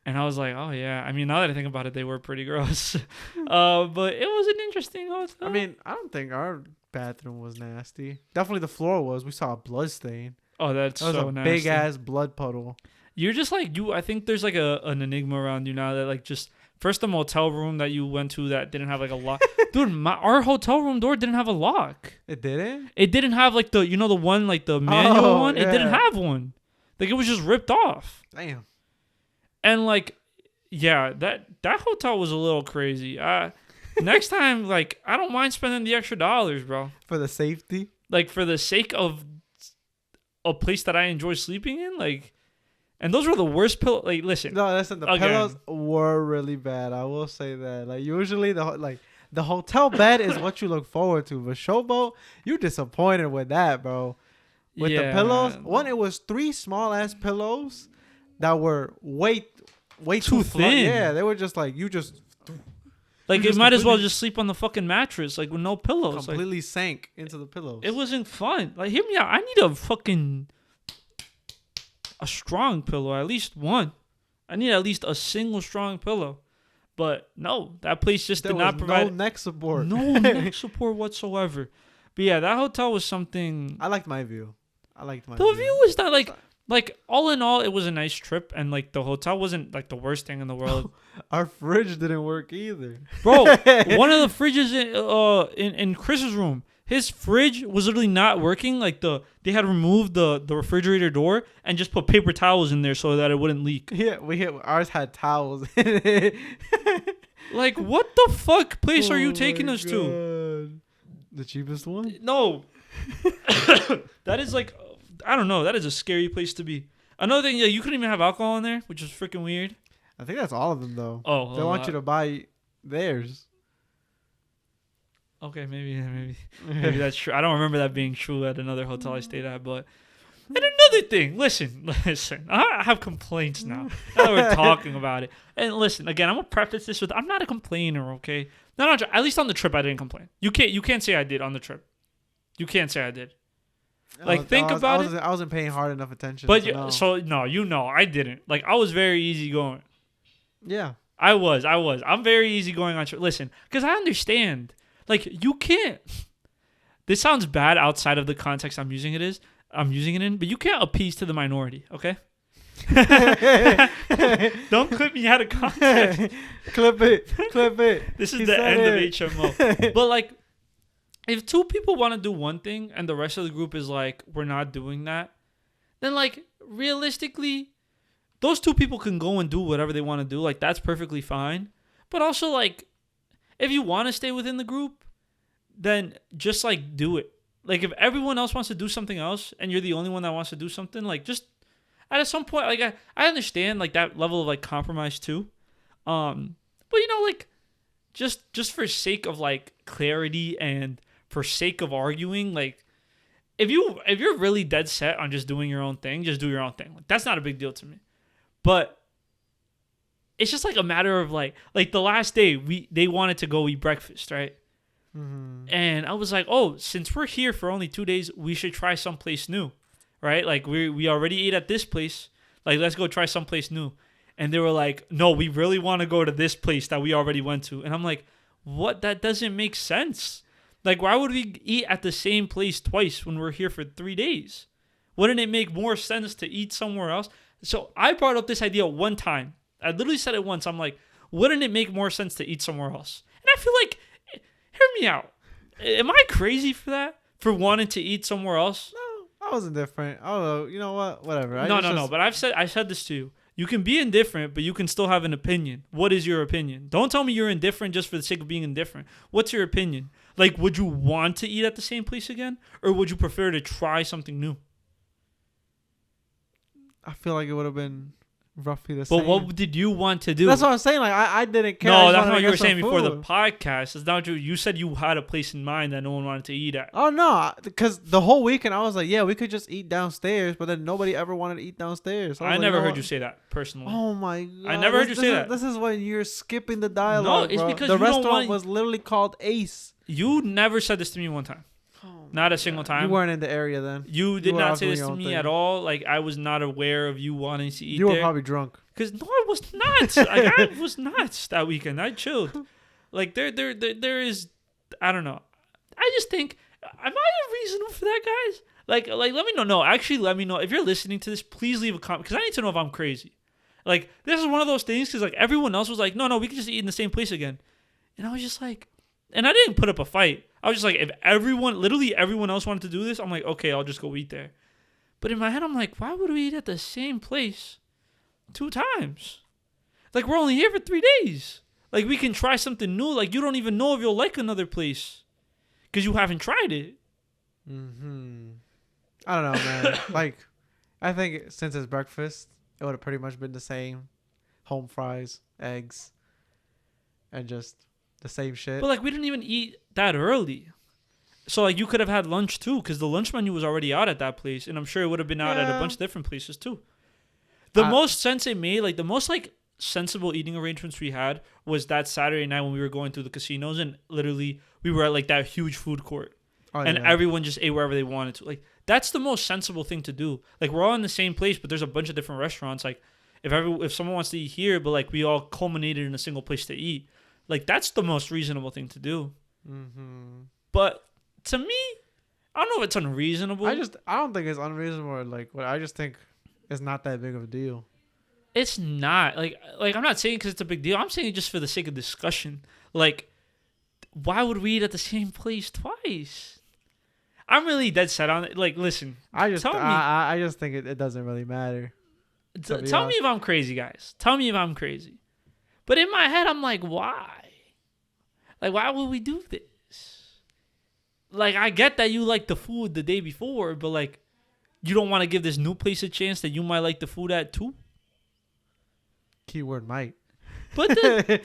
And I was like, oh, yeah. I mean, now that I think about it, they were pretty gross. But it was an interesting hotel. I mean, I don't think our bathroom was nasty. Definitely the floor was. We saw a blood stain. Oh, that was so nasty. Big ass blood puddle. You're just like, I think there's like an enigma around you now that like just, first the motel room that you went to that didn't have like a lock. Dude, our hotel room door didn't have a lock. It didn't? It didn't have like the one, like the manual one. Yeah. It didn't have one. Like it was just ripped off. Damn. And like, yeah, that hotel was a little crazy. Next time, like, I don't mind spending the extra dollars, bro. For the safety? Like, for the sake of a place that I enjoy sleeping in, like, and those were the worst pillows. Like, listen. No, listen, the pillows were really bad. I will say that. Like, usually the hotel bed is what you look forward to, but Showboat, you disappointed with that, bro. With the pillows, it was 3 small ass pillows that were way too thin. Yeah, they were just like like it might as well just sleep on the fucking mattress, like with no pillows. Completely sank into the pillows. It wasn't fun. Like, hear me out. I need a strong pillow, at least one. I need at least a single strong pillow. But no, that place just did not provide no neck support. No neck support whatsoever. But yeah, that hotel was something. I liked my view. The view was not like all in all, it was a nice trip, and like the hotel wasn't like the worst thing in the world. Our fridge didn't work either, bro. One of the fridges in Chris's room, his fridge was literally not working. Like they had removed the refrigerator door and just put paper towels in there so that it wouldn't leak. Yeah, ours had towels in it. Like, what the fuck place are you taking us to? The cheapest one? No. That is like, I don't know. That is a scary place to be. Another thing, you couldn't even have alcohol in there, which is freaking weird. I think that's all of them, though. Oh, they want you to buy theirs. Okay, maybe that's true. I don't remember that being true at another hotel I stayed at, but. And another thing, listen. I have complaints now. Now that we're talking about it. And listen, again, I'm gonna preface this with I'm not a complainer, okay? At least on the trip I didn't complain. You can't say I did on the trip. You can't say I did. Like, think about it. I wasn't paying hard enough attention. But I didn't. Like, I was very easygoing. Yeah. I was. I'm very easygoing on trip. Listen, because I understand. Like, you can't. This sounds bad outside of the context I'm using it in, but you can't appease to the minority, okay? Don't clip me out of context. Clip it. This is the end of HMO. But like, if 2 people want to do one thing and the rest of the group is like, we're not doing that, then like, realistically, those 2 people can go and do whatever they want to do. Like, that's perfectly fine. But also, like, if you want to stay within the group, then just like do it. Like, if everyone else wants to do something else and you're the only one that wants to do something, like, just at some point, like I understand like that level of like compromise too, but you know, like just for sake of like clarity and for sake of arguing, like if you're really dead set on just doing your own thing, just do your own thing. Like, that's not a big deal to me, but it's just like a matter of like the last day they wanted to go eat breakfast, right? Mm-hmm. And I was like, oh, since we're here for only 2 days, we should try someplace new, right? Like we already ate at this place, like let's go try someplace new. And they were like, no, we really want to go to this place that we already went to. And I'm like, what? That doesn't make sense. Like, why would we eat at the same place twice when we're here for 3 days? Wouldn't it make more sense to eat somewhere else? So I brought up this idea one time. I literally said it once. I'm like, wouldn't it make more sense to eat somewhere else? And I feel like, hear me out. Am I crazy for that? For wanting to eat somewhere else? No, I wasn't different. Oh, you know what? Whatever. No. But I said this to you. You can be indifferent, but you can still have an opinion. What is your opinion? Don't tell me you're indifferent just for the sake of being indifferent. What's your opinion? Like, would you want to eat at the same place again? Or would you prefer to try something new? I feel like it would have been roughly the same. But what did you want to do? That's what I'm saying. Like, I didn't care. No, that's not what you were saying before the podcast. It's not true. You said you had a place in mind that no one wanted to eat at. Oh, no. Because the whole weekend, I was like, yeah, we could just eat downstairs. But then nobody ever wanted to eat downstairs. So I never heard you say that, personally. Oh, my God. I never heard you say that. This is when you're skipping the dialogue, No, it's because the restaurant was literally called Ace. You never said this to me one time. Not a single time. You weren't in the area then. You did not say this to me at all. Like, I was not aware of you wanting to eat there. You were probably drunk. Because no, I was not. Like, I was not that weekend. I chilled. Like, there is, I don't know. I just think, am I unreasonable for that, guys? Like, let me know. No, actually, let me know. If you're listening to this, please leave a comment. Because I need to know if I'm crazy. Like, this is one of those things. Because, like, everyone else was like, no, we can just eat in the same place again. And I was just like, and I didn't put up a fight. I was just like, if literally everyone else wanted to do this, I'm like, okay, I'll just go eat there. But in my head, I'm like, why would we eat at the same place 2 times? Like, we're only here for 3 days. Like, we can try something new. Like, you don't even know if you'll like another place because you haven't tried it. I don't know, man. Like, I think since it's breakfast, it would have pretty much been the same. Home fries, eggs, and just the same shit. But, like, we didn't even eat that early. So, like, you could have had lunch, too, because the lunch menu was already out at that place, and I'm sure it would have been out at a bunch of different places, too. The most sense it made, like, the most, like, sensible eating arrangements we had was that Saturday night when we were going through the casinos, and literally we were at, like, that huge food court. And everyone just ate wherever they wanted to. Like, that's the most sensible thing to do. Like, we're all in the same place, but there's a bunch of different restaurants. Like, if someone wants to eat here, but, like, we all culminated in a single place to eat, like, that's the most reasonable thing to do. But to me, I don't know if it's unreasonable. I don't think it's unreasonable. Or like, what I just think it's not that big of a deal. It's not like I'm not saying because it's a big deal. I'm saying just for the sake of discussion. Like, why would we eat at the same place twice? I'm really dead set on it. Like, listen, I just think it doesn't really matter. Tell me if I'm crazy, guys. Tell me if I'm crazy. But in my head, I'm like, why? Like, why would we do this? Like, I get that you like the food the day before, but, like, you don't want to give this new place a chance that you might like the food at, too? Keyword might. But that's the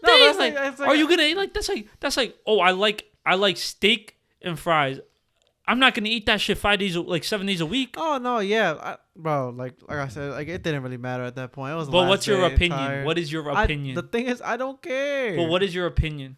thing. That's are you going to eat? Like, that's like, oh, I like steak and fries. I'm not gonna eat that shit 7 days a week. Oh no, yeah, bro. Like I said, like it didn't really matter at that point. It was. But what's your opinion? What is your opinion? The thing is, I don't care. Well, what is your opinion?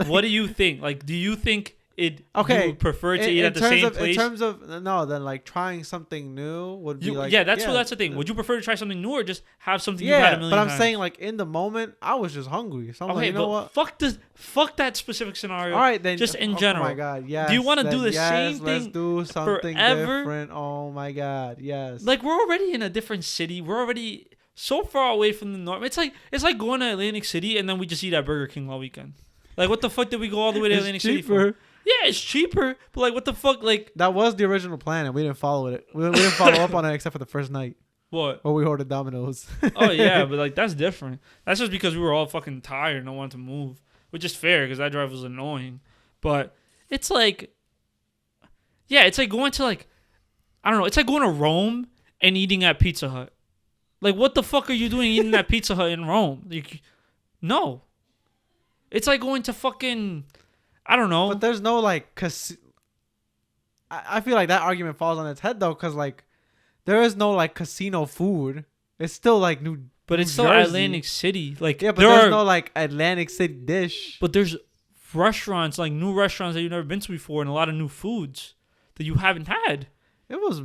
What do you think? Like, do you think you would prefer to eat at the same place? In terms of then like trying something new would be like that's the thing. Would you prefer to try something new or just have something you've had a million times? But I'm saying like in the moment I was just hungry. So I'm like, you know what? Fuck that specific scenario. All right, then just in general. Oh my god, yes. Do you want to do the same thing? Let's do something forever? Different. Oh my god, yes. Like we're already in a different city. We're already so far away from the norm. It's like going to Atlantic City and then we just eat at Burger King all weekend. Like what the fuck did we go all the way to Atlantic City for? Yeah, it's cheaper, but like, what the fuck, like... That was the original plan, and we didn't follow it. We didn't follow up on it except for the first night. What? Or we ordered Domino's. Oh, yeah, but like, that's different. That's just because we were all fucking tired and I wanted to move, which is fair, because that drive was annoying. But it's like... Yeah, it's like going to like... I don't know, it's like going to Rome and eating at Pizza Hut. Like, what the fuck are you doing eating at Pizza Hut in Rome? Like, no. It's like going to fucking, I don't know. But there's no like I feel like that argument falls on its head though, because like there is no like casino food. It's still like But it's still Jersey. Atlantic City. Like, yeah, but there's no like Atlantic City dish. But there's restaurants, like new restaurants that you've never been to before, and a lot of new foods that you haven't had. It was,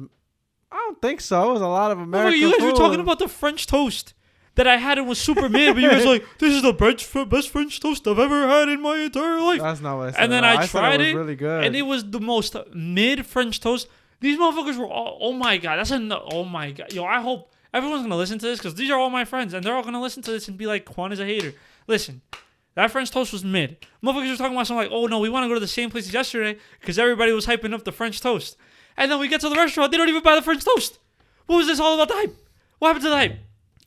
I don't think so. It was a lot of American you guys food. were talking about the French toast that I had and was super mid, but you guys were like, this is the best French toast I've ever had in my entire life. That's not what I said. And then I tried it, really good. and it was the most mid French toast. These motherfuckers were all, oh my God, oh my God. Yo, I hope everyone's going to listen to this, because these are all my friends, and they're all going to listen to this and be like, Juan is a hater. Listen, that French toast was mid. Motherfuckers were talking about something like, oh no, we want to go to the same place as yesterday, because everybody was hyping up the French toast. And then we get to the restaurant, they don't even buy the French toast. What was this all about the hype? What happened to the hype?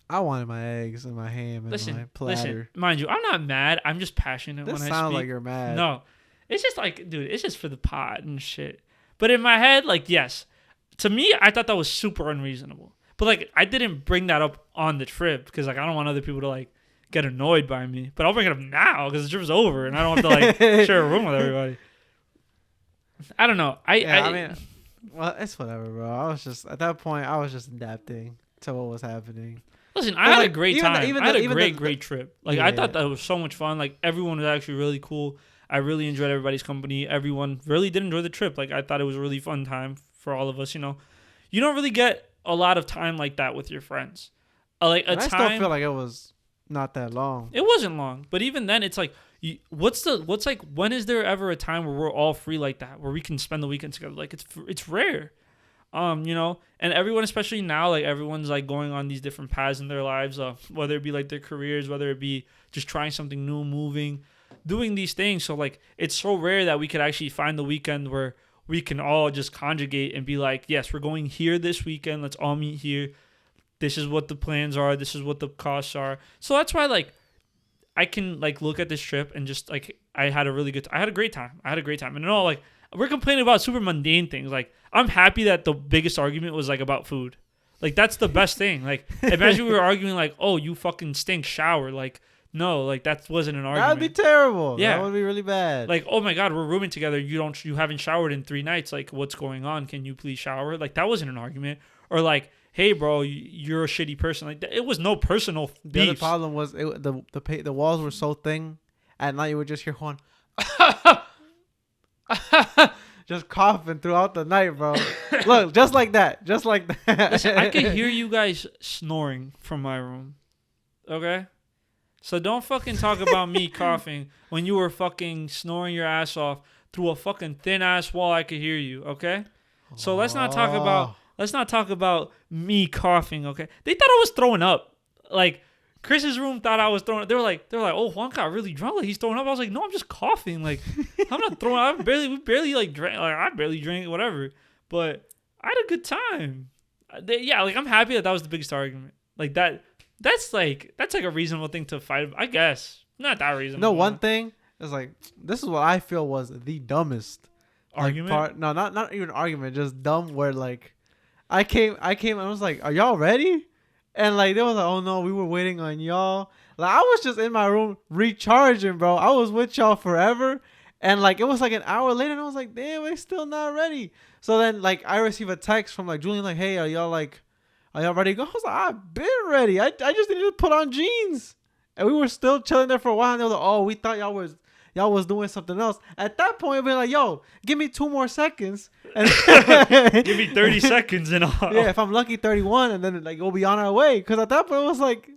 I wanted my eggs and my ham and my platter. Listen, mind you, I'm not mad. I'm just passionate when I speak. This sounds like you're mad. No. It's just like, dude, it's just for the pot and shit. But in my head, like, yes. To me, I thought that was super unreasonable. But, like, I didn't bring that up on the trip because, like, I don't want other people to, like, get annoyed by me. But I'll bring it up now because the trip's over and I don't have to, like, share a room with everybody. I don't know. I mean, well, it's whatever, bro. I was just, at that point, I was just adapting to what was happening. Listen, I had a great time. I had a great trip. Like, I thought that was so much fun. Like, everyone was actually really cool. I really enjoyed everybody's company. Everyone really did enjoy the trip. Like, I thought it was a really fun time for all of us, you know. You don't really get a lot of time like that with your friends. I still feel like it was not that long. It wasn't long. But even then, it's like, when is there ever a time where we're all free like that, where we can spend the weekend together? Like, it's rare. You know, and everyone, especially now, like, everyone's like going on these different paths in their lives, whether it be like their careers, whether it be just trying something new, moving, doing these things. So, like, it's so rare that we could actually find the weekend where we can all just conjugate and be like, yes, we're going here this weekend. Let's all meet here. This is what the plans are. This is what the costs are. So that's why, like, I can, like, look at this trip and just, like, I had a great time. And all, like, we're complaining about super mundane things. Like, I'm happy that the biggest argument was, like, about food. Like, that's the best thing. Like, imagine we were arguing, like, oh, you fucking stink, shower. Like, no, like, that wasn't an argument. That would be terrible. Yeah. That would be really bad. Like, oh my God, we're rooming together. You haven't showered in 3 nights. Like, what's going on? Can you please shower? Like, that wasn't an argument. Or like, hey, bro, you're a shitty person. Like, it was no personal beef. The other problem was the walls were so thin. At night, you would just hear Juan just coughing throughout the night, bro. Look, just like that. Listen, I could hear you guys snoring from my room. Okay? So don't fucking talk about me coughing when you were fucking snoring your ass off through a fucking thin ass wall. I could hear you, okay? So let's not talk about me coughing, okay? They thought I was throwing up. Like, Chris's room thought I was throwing up. They were like, oh, Juan got really drunk. Like, he's throwing up. I was like, no, I'm just coughing. Like, I'm not throwing up. We barely like drank. Like, I barely drank, whatever. But I had a good time. Like, I'm happy that was the biggest argument. Like, that's like a reasonable thing to fight. I guess not that reasonable. No, one thing is like, this is what I feel was the dumbest argument. Not even argument, just dumb. Where like, I came and I was like, are y'all ready? And like, they was like, oh no, we were waiting on y'all. Like, I was just in my room recharging, bro. I was with y'all forever. And like, it was like an hour later and I was like, damn, we're still not ready. So then like, I received a text from like Julian, like, hey, are y'all ready to go? I was like, I've been ready. I just needed to put on jeans. And we were still chilling there for a while. And they were like, oh, we thought y'all was doing something else. At that point, we'd be like, yo, give me 2 more seconds. And give me 30 seconds and all. Yeah, if I'm lucky, 31. And then like, we'll be on our way. Because at that point, it was like,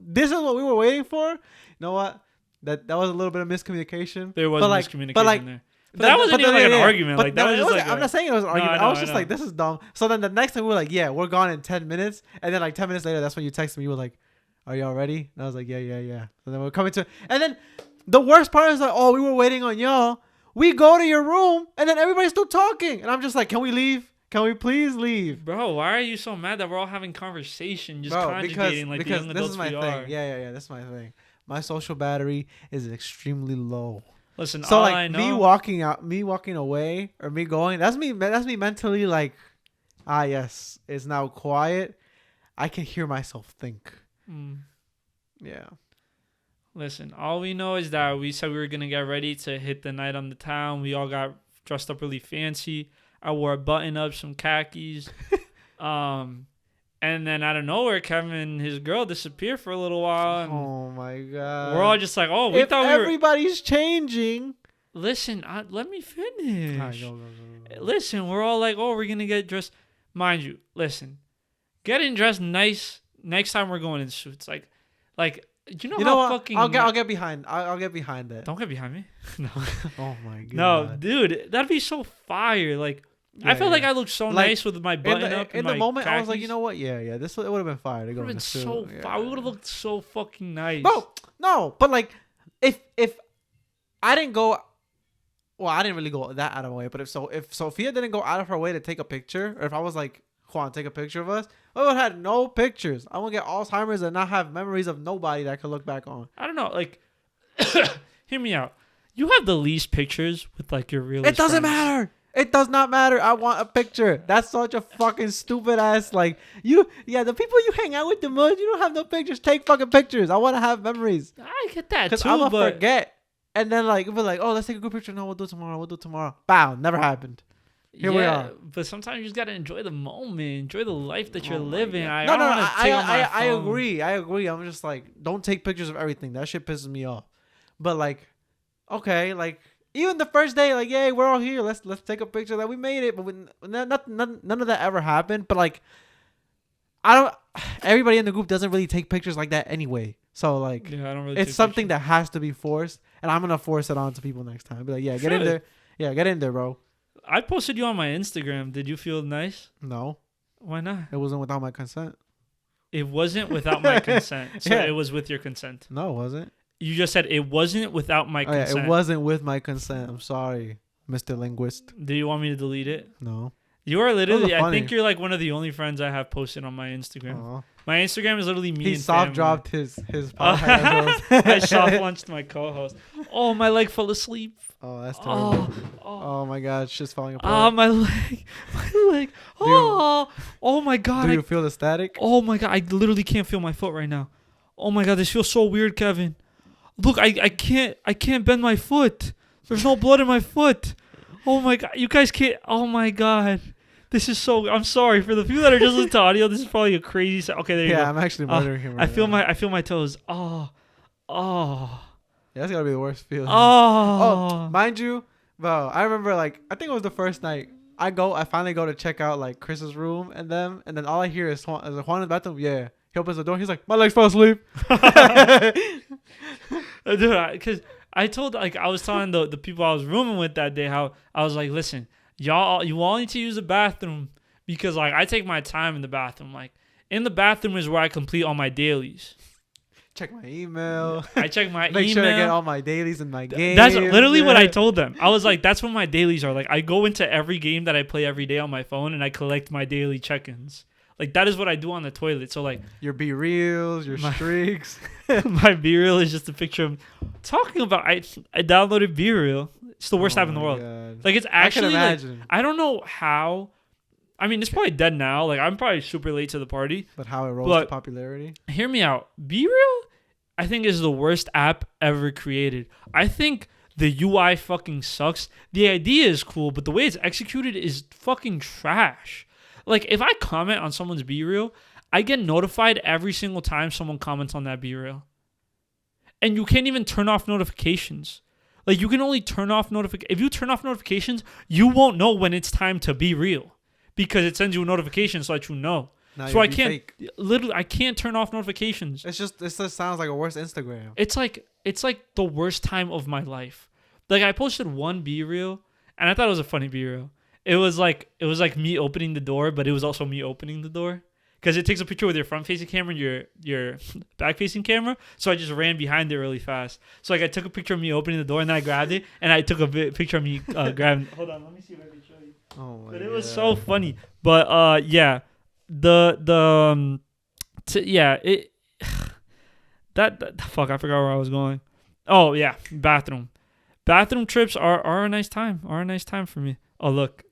this is what we were waiting for. You know what? That was a little bit of miscommunication. There was miscommunication there. But that wasn't even like an argument. Like, that was just like, I'm not saying it was an argument. I was just like, this is dumb. So then the next time we were like, yeah, we're gone in 10 minutes. And then like 10 minutes later, that's when you texted me. You were like, are y'all ready? And I was like, yeah. And then we're coming to, and then the worst part is like, oh, we were waiting on y'all. We go to your room and then everybody's still talking. And I'm just like, can we leave? Can we please leave? Bro, why are you so mad that we're all having conversation, just conjugating like the young adults we are? Yeah, that's my thing. My social battery is extremely low. Listen, so all like I know, me walking away or me going, that's me mentally like, yes, it's now quiet. I can hear myself think. Yeah. Listen, all we know is that we said we were going to get ready to hit the night on the town. We all got dressed up really fancy. I wore a button up, some khakis. And then out of nowhere, Kevin and his girl disappeared for a little while. Oh my God. We're all just like, oh, we thought everybody's changing. Listen, let me finish. Right, go. Listen, we're all like, oh, we're going to get dressed. Mind you, listen, getting dressed nice next time we're going in suits. Like, you know how fucking... I'll get behind. I'll get behind it. Don't get behind me. No. Oh my God. No, dude, that'd be so fire. Like, yeah, I felt like I looked so nice with my button up. In the moment, khakis. I was like, you know what? Yeah. It would have been fire to go in the suit. So fire. We would have looked so fucking nice. No, but like, if I didn't go, well, I didn't really go that out of my way. But if Sophia didn't go out of her way to take a picture, or if I was like, Juan, take a picture of us, I would have had no pictures. I would get Alzheimer's and not have memories of nobody that I could look back on. I don't know. Like, hear me out. You have the least pictures with like your real. It doesn't matter. It does not matter. I want a picture. That's such a fucking stupid ass. Like the people you hang out with the most, you don't have no pictures. Take fucking pictures. I want to have memories. I get that too, because I'm gonna forget. And then like we're like, oh, let's take a good picture. No, we'll do it tomorrow. Bow, never happened. Here we are. But sometimes you just gotta enjoy the moment, enjoy the life that you're living. I agree. I'm just like, don't take pictures of everything. That shit pisses me off. But like, okay, like. Even the first day, like, yay, we're all here. Let's take a picture that we made it. But none of that ever happened. But like, everybody in the group doesn't really take pictures like that anyway. So like, yeah, I don't really. It's something that has to be forced, and I'm gonna force it on to people next time. Be like, get in there. Yeah, get in there, bro. I posted you on my Instagram. Did you feel nice? No. Why not? It wasn't without my consent. It wasn't without my consent. So it was with your consent. No, it wasn't. You just said it wasn't without my consent. Yeah, it wasn't with my consent. I'm sorry, Mr. Linguist. Do you want me to delete it? No. You are literally, I think you're like one of the only friends I have posted on my Instagram. Aww. My Instagram is literally me. He soft dropped his podcast. I soft launched my co-host. Oh, my leg fell asleep. Oh, that's terrible. Oh my God, it's just falling apart. Oh, my leg. Oh my God. Do you feel the static? Oh my God, I literally can't feel my foot right now. Oh my God, this feels so weird, Kevin. Look, I can't bend my foot. There's no blood in my foot. Oh my God, you guys can't. Oh my God, this is so. I'm sorry for the people that are just listening to audio. This is probably a crazy. Okay, there you go. Yeah, I'm actually murdering him. Right I feel my toes. Oh. Yeah, that's gotta be the worst feeling. Oh, mind you, bro. I remember I think it was the first night. I finally go to check out like Chris's room and then all I hear is Juan in the bathroom. Yeah. He opens the door. He's like, my legs fell asleep. Dude, because I was telling the people I was rooming with that day how I was like, listen, you all need to use the bathroom because like I take my time in the bathroom. Like in the bathroom is where I complete all my dailies. Check my email. I check my email. Make sure I get all my dailies in my game. That's literally what I told them. I was like, that's what my dailies are. Like I go into every game that I play every day on my phone and I collect my daily check-ins. Like, that is what I do on the toilet. So, like... Your B-reels, your streaks. My B-reel is just a picture of... Talking about... I downloaded B-reel. It's the worst app in the world. God. Like, it's actually... I can imagine. Like, I don't know how... I mean, it's probably dead now. Like, I'm probably super late to the party. But how it rolls to popularity? Hear me out. B-reel, I think, is the worst app ever created. I think the UI fucking sucks. The idea is cool, but the way it's executed is fucking trash. Like, if I comment on someone's B-reel, I get notified every single time someone comments on that B-reel. And you can't even turn off notifications. Like, you can only turn off notifications. If you turn off notifications, you won't know when it's time to be real. Because it sends you a notification so that you know. So I can't, fake. Literally, I can't turn off notifications. This just sounds like a worse Instagram. It's like the worst time of my life. Like, I posted one B-reel, and I thought it was a funny B-reel. It was like me opening the door, but it was also me opening the door because it takes a picture with your front-facing camera and your back-facing camera. So I just ran behind it really fast. So like I took a picture of me opening the door and then I grabbed it and I took a picture of me grabbing. Hold on, let me see if I can show you. Oh my But it God. was so funny. But yeah, fuck, I forgot where I was going. Oh yeah, bathroom trips are a nice time. Are a nice time for me. Oh look.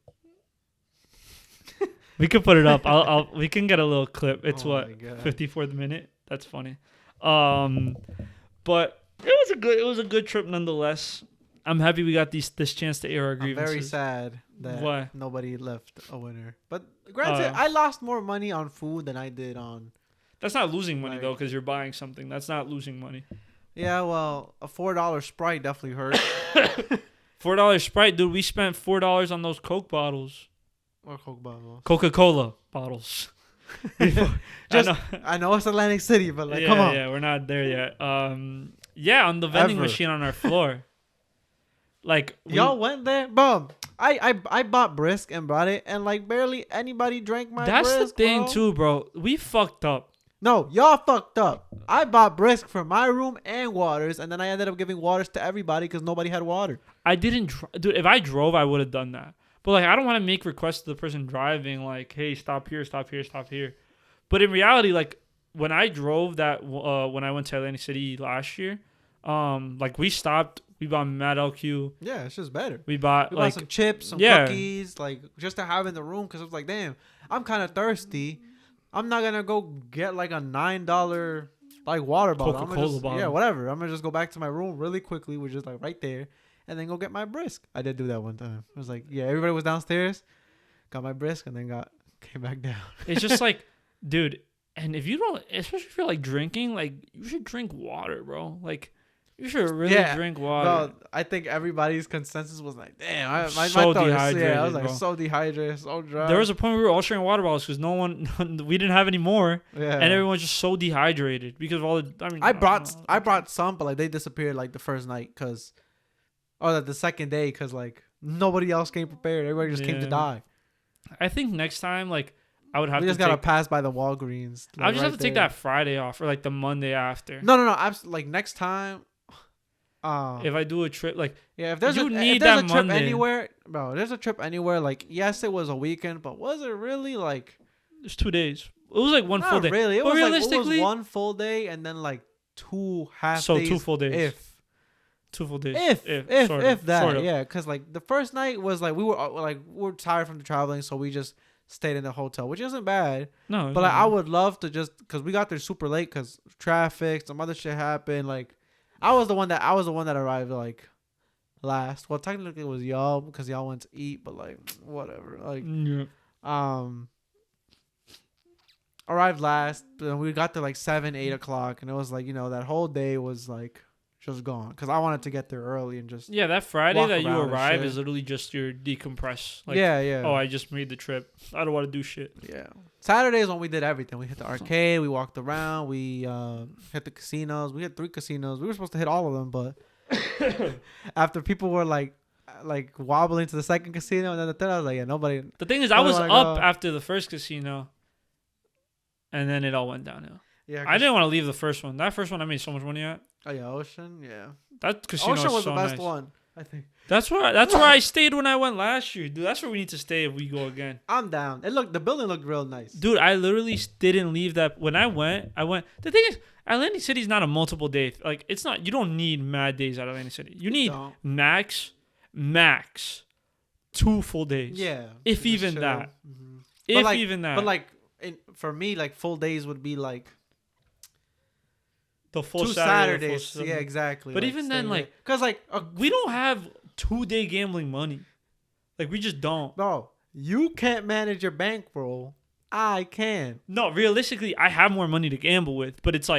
We could put it up. We can get a little clip. It's 54th minute. That's funny. But it was a good trip nonetheless. I'm happy we got this chance to air our grievances. I'm very sad that nobody left a winner. But granted, I lost more money on food than I did on. That's not losing money though, because you're buying something. That's not losing money. Yeah, well, a $4 Sprite definitely hurt. $4 Sprite, dude. We spent $4 on those Coke bottles. Or Coke bottles. Coca-Cola bottles. I know it's Atlantic City, but come on. Yeah, we're not there yet. On the vending machine on our floor. Y'all went there, bro. I bought Brisk and brought it, and barely anybody drank my Brisk. That's the thing too, bro. We fucked up. No, y'all fucked up. I bought Brisk for my room and Waters, and then I ended up giving Waters to everybody because nobody had water. I didn't, dude. If I drove, I would have done that. But I don't want to make requests to the person driving, hey, stop here, stop here, stop here. But in reality, when I drove that, when I went to Atlantic City last year, we stopped. We bought Mad LQ. Yeah, it's just better. We bought some chips, some cookies, just to have in the room because it was damn, I'm kind of thirsty. I'm not gonna go get a $9 water bottle. Coca-Cola bottle. Yeah, whatever. I'm gonna just go back to my room really quickly, which is right there, and then go get my Brisk. I did do that one time. It was everybody was downstairs, got my Brisk, and then came back down. It's just dude, and if you don't, especially if you're drinking, you should drink water, bro. You should really drink water. Bro, I think everybody's consensus was damn, my so throat dehydrated. I was so dehydrated, so dry. There was a point where we were all sharing water bottles because we didn't have any more, and everyone was just so dehydrated because of all the. I brought some, but they disappeared the first night the second day because nobody else came prepared. Everybody just came to die. I think next time I would have. We just gotta pass by the Walgreens. I would just have to take that Friday off or the Monday after. No. Next time. If I do a trip, if there's a trip Monday. Anywhere, bro, there's a trip anywhere. Yes, it was a weekend, but was it really It's 2 days. It was one full day. Really, it was one full day and then 2 half days. So 2 full days. 2 full days. If that, yeah, because the first night was we were tired from the traveling, so we just stayed in the hotel, which isn't bad. No, but I would love to just because we got there super late because traffic, some other shit happened. I was the one that arrived last. Well, technically it was y'all because y'all went to eat, but whatever. Arrived last. And we got there 7, 8 o'clock, and it was that whole day was just gone because I wanted to get there early and just that Friday that you arrive is literally just your decompress. Oh, I just made the trip. I don't want to do shit. Yeah. Saturday is when we did everything. We hit the arcade. We walked around. We hit the casinos. We hit 3 casinos. We were supposed to hit all of them, but after people were wobbling to the second casino and then the third, I was nobody. The thing is, I was up after the first casino, and then it all went downhill. Yeah, I didn't want to leave the first one. That first one I made so much money at. Oh yeah, Ocean. Yeah, that casino Ocean was so the best nice. one. I think that's where I stayed when I went last year, dude. That's where we need to stay if we go again. I'm down. The building looked real nice, dude. I literally didn't leave that when I went. The thing is, Atlantic City is not a multiple day. It's not. You don't need mad days at Atlantic City. You need max 2 full days. Yeah, if even chill. That. Mm-hmm. If even that. But for me, full days would be the full 2 Saturdays. Yeah, exactly. But even then, because we don't have 2-day gambling money. We just don't. No, you can't manage your bankroll. I can. No, realistically, I have more money to gamble with, but it's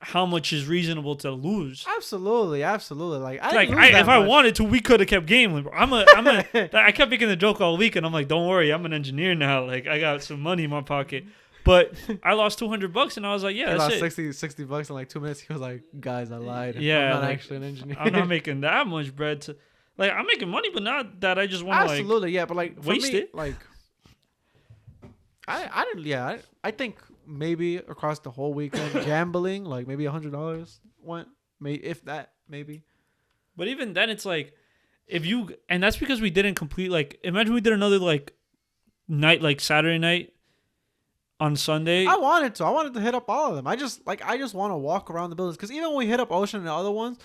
how much is reasonable to lose? Absolutely. If I wanted to, we could have kept gambling. Bro. I kept making the joke all week, and I'm don't worry, I'm an engineer now. I got some money in my pocket. But I lost $200, and I was yeah, that's lost it. $60 in 2 minutes. He was guys, I lied. Yeah, I'm not actually an engineer. I'm not making that much bread. I'm making money, but not that I just want to absolutely, yeah. But waste it. I didn't. Yeah, I think maybe across the whole weekend gambling, maybe $100 went, if that, maybe. But even then, it's if you, and that's because we didn't complete. Imagine we did another night, Saturday night. On Sunday, I wanted to hit up all of them. I just want to walk around the buildings because even when we hit up Ocean and the other ones,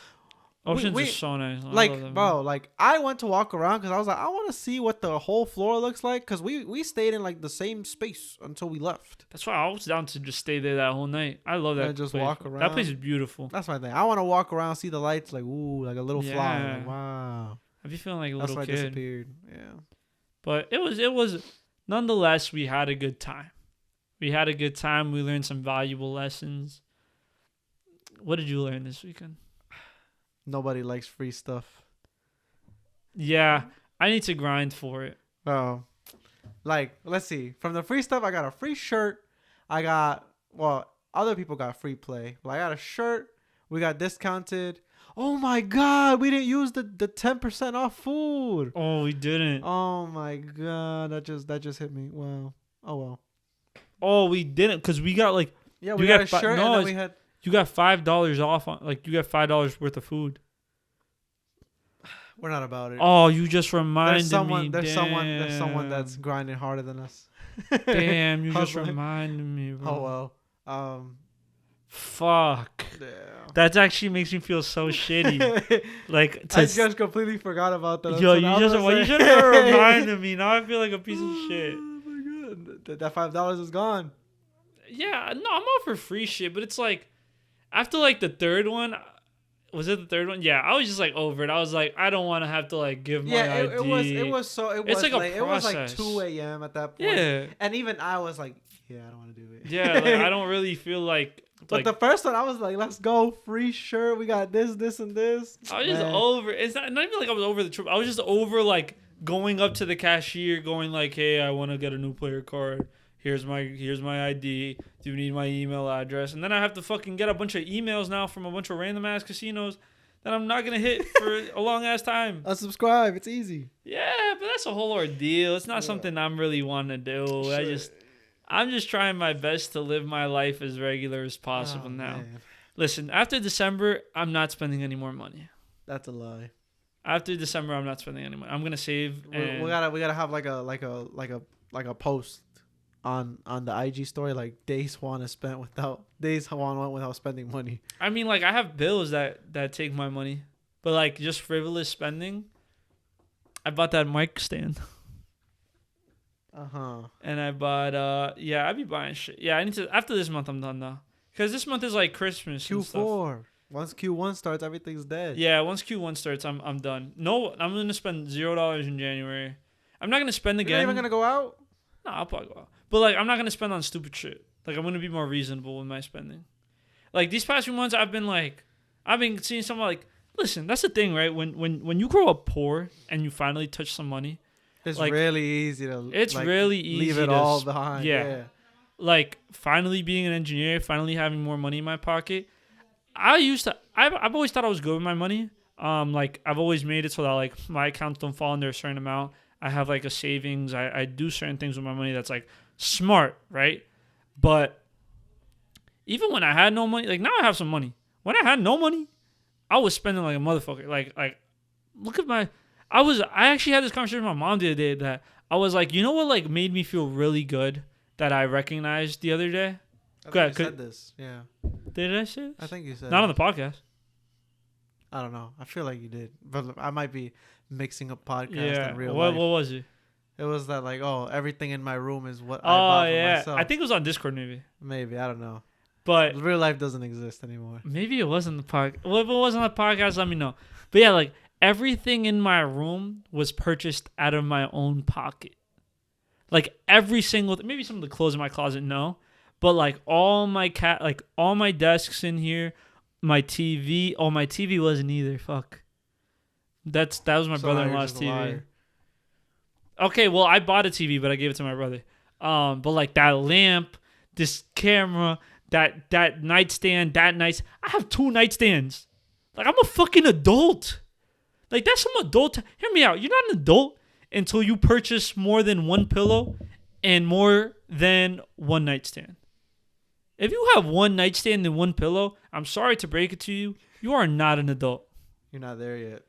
Oceans are so nice. Like, bro, like I went to walk around because I was like, I want to see what the whole floor looks like because we stayed in like the same space until we left. That's why I was down to just stay there that whole night. I love that. Just place. Walk around. That place is beautiful. That's my thing. I want to walk around, see the lights, like ooh, like a little flower. Like, wow. I be feeling like a little kid. That's why I disappeared. Yeah. But it was nonetheless, we had a good time. We had a good time. We learned some valuable lessons. What did you learn this weekend? Nobody likes free stuff. Yeah, I need to grind for it. Oh, like let's see. From the free stuff, I got a free shirt. Other people got free play. Well, I got a shirt. We got discounted. Oh my God, we didn't use the 10% off food. Oh, we didn't. Oh my God, that just hit me. Wow. Oh well. Oh, we didn't because we got like. Yeah, we got a shirt and then we had. You got $5 off on you got $5 worth of food. We're not about it. Oh, you just reminded me. There's someone that's grinding harder than us. Damn, you just reminded me, bro. Oh well. Fuck. Yeah. That actually makes me feel so shitty. Like I just completely forgot about that. Yo, you should have reminded me. Now I feel like a piece of shit. Oh my God, that $5 is gone. Yeah, no, I'm all for free shit, but it's like after like the third one. Was it the third one? Yeah, I was just like over it. I was like, I don't want to have to like give my ID. It was like late. It was like 2 a.m. at that point. Yeah, and even I was like, yeah, I don't want to do it. Yeah, like, I don't really feel like. But the first one, I was like, let's go, free shirt. We got this, and this. I was just over. It's not even like I was over the trip. I was just over like going up to the cashier, going like, hey, I want to get a new player card. Here's my ID. Do you need my email address? And then I have to fucking get a bunch of emails now from a bunch of random ass casinos that I'm not gonna hit for a long ass time. Unsubscribe. It's easy. Yeah, but that's a whole ordeal. It's not something I'm really wanting to do. Shit. I'm just trying my best to live my life as regular as possible now. Man. Listen, after December, I'm not spending any more money. That's a lie. After December, I'm not spending any money. I'm gonna save. We gotta have like a post on the IG story, like days Juan went without spending money. I mean, like I have bills that take my money, but like just frivolous spending. I bought that mic stand. And I bought I be buying shit. Yeah, I need to after this month I'm done though, because this month is like Christmas. Q4. And stuff. Once Q1 starts, everything's dead. Yeah, once Q1 starts, I'm done. No, I'm gonna spend $0 in January. I'm not gonna spend again. You're not even gonna go out? No, I'll probably go out. But like, I'm not gonna spend on stupid shit. Like, I'm gonna be more reasonable with my spending. Like these past few months, I've been seeing someone like, listen, that's the thing, right? When you grow up poor and you finally touch some money, it's like, really easy to. It's like, really easy leave it all behind. Yeah. Like finally being an engineer, finally having more money in my pocket. I've always thought I was good with my money. Like I've always made it so that like my accounts don't fall under a certain amount. I have like a savings. I do certain things with my money that's like smart, right? But even when I had no money, like now I have some money. When I had no money, I was spending like a motherfucker. Like look at my. I actually had this conversation with my mom the other day that I was like, you know what like made me feel really good that I recognized the other day. I think you said this. Yeah. Did I say this? I think you said. Not on the podcast. I don't know. I feel like you did, but I might be mixing up podcast and real life. What was it? It was that like, oh, everything in my room is what I bought for myself. I think it was on Discord maybe. Maybe, I don't know. But real life doesn't exist anymore. Maybe it wasn't the podcast. Well, if it wasn't the podcast, let me know. But yeah, like everything in my room was purchased out of my own pocket. Like every single maybe some of the clothes in my closet, no. But like all my desks in here, my TV. Oh, my TV wasn't either. Fuck. That was my brother-in-law's TV. Okay, well I bought a TV, but I gave it to my brother. But like that lamp, this camera, that nightstand, I have 2 nightstands. Like I'm a fucking adult. Like that's some adult. Hear me out. You're not an adult until you purchase more than 1 pillow and more than 1 nightstand. If you have 1 nightstand and 1 pillow, I'm sorry to break it to you, you are not an adult. You're not there yet.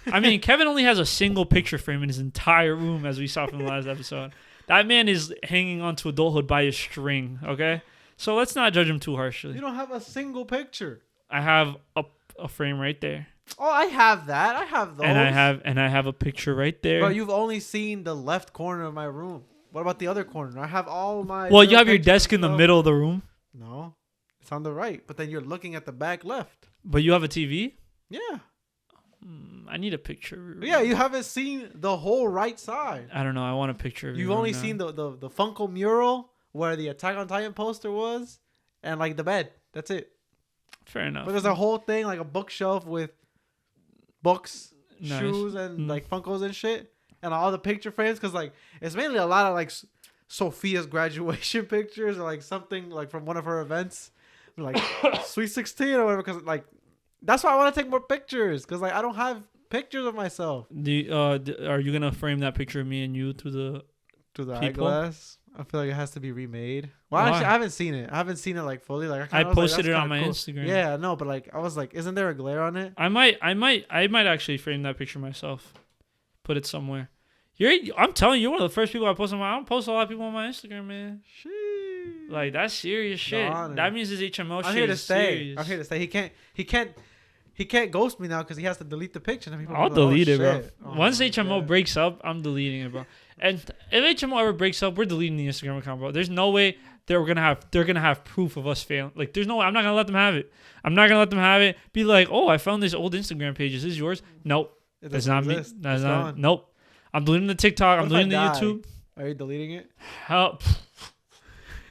I mean, Kevin only has a single picture frame in his entire room, as we saw from the last episode. That man is hanging on to adulthood by a string, okay? So let's not judge him too harshly. You don't have a single picture. I have a frame right there. Oh, I have that. I have those. And I have a picture right there. Bro, you've only seen the left corner of my room. What about the other corner? I have all my. Well, you have your desk in the middle of the room. No, it's on the right. But then you're looking at the back left. But you have a TV? Yeah. I need a picture. Yeah, you haven't seen the whole right side. I don't know. I want a picture of You've only seen the Funko mural where the Attack on Titan poster was, and like the bed. That's it. Fair enough. But there's a whole thing like a bookshelf with books, shoes, and like Funkos and shit, and all the picture frames. Cause like it's mainly a lot of like Sophia's graduation pictures or like something like from one of her events, like Sweet 16 or whatever. Cause like that's why I want to take more pictures. Cause like I don't have pictures of myself. Are you gonna frame that picture of me and you through the eyeglass? I feel like it has to be remade. Well, actually, I haven't seen it. I haven't seen it like fully. Like I posted it on my Instagram. Yeah, no, but like I was like, isn't there a glare on it? I might actually frame that picture myself. Put it somewhere. I'm telling you, you're one of the first people I post on my. I don't post a lot of people on my Instagram, man. Sheesh. Like that's serious shit. That means his HMO shit. I'm here to is stay. Serious. I'm here to stay. He can't ghost me now because he has to delete the picture. And I'll delete it, bro. Oh, Once HMO breaks up, I'm deleting it, bro. And if HMO ever breaks up, we're deleting the Instagram account, bro. There's no way they're gonna have proof of us failing. Like, there's no way. I'm not gonna let them have it. I'm not gonna let them have it. Be like, oh, I found this old Instagram page. Is this yours? Nope. That's not me. That's not. Nope. I'm deleting the TikTok. I'm deleting the YouTube. Are you deleting it? How?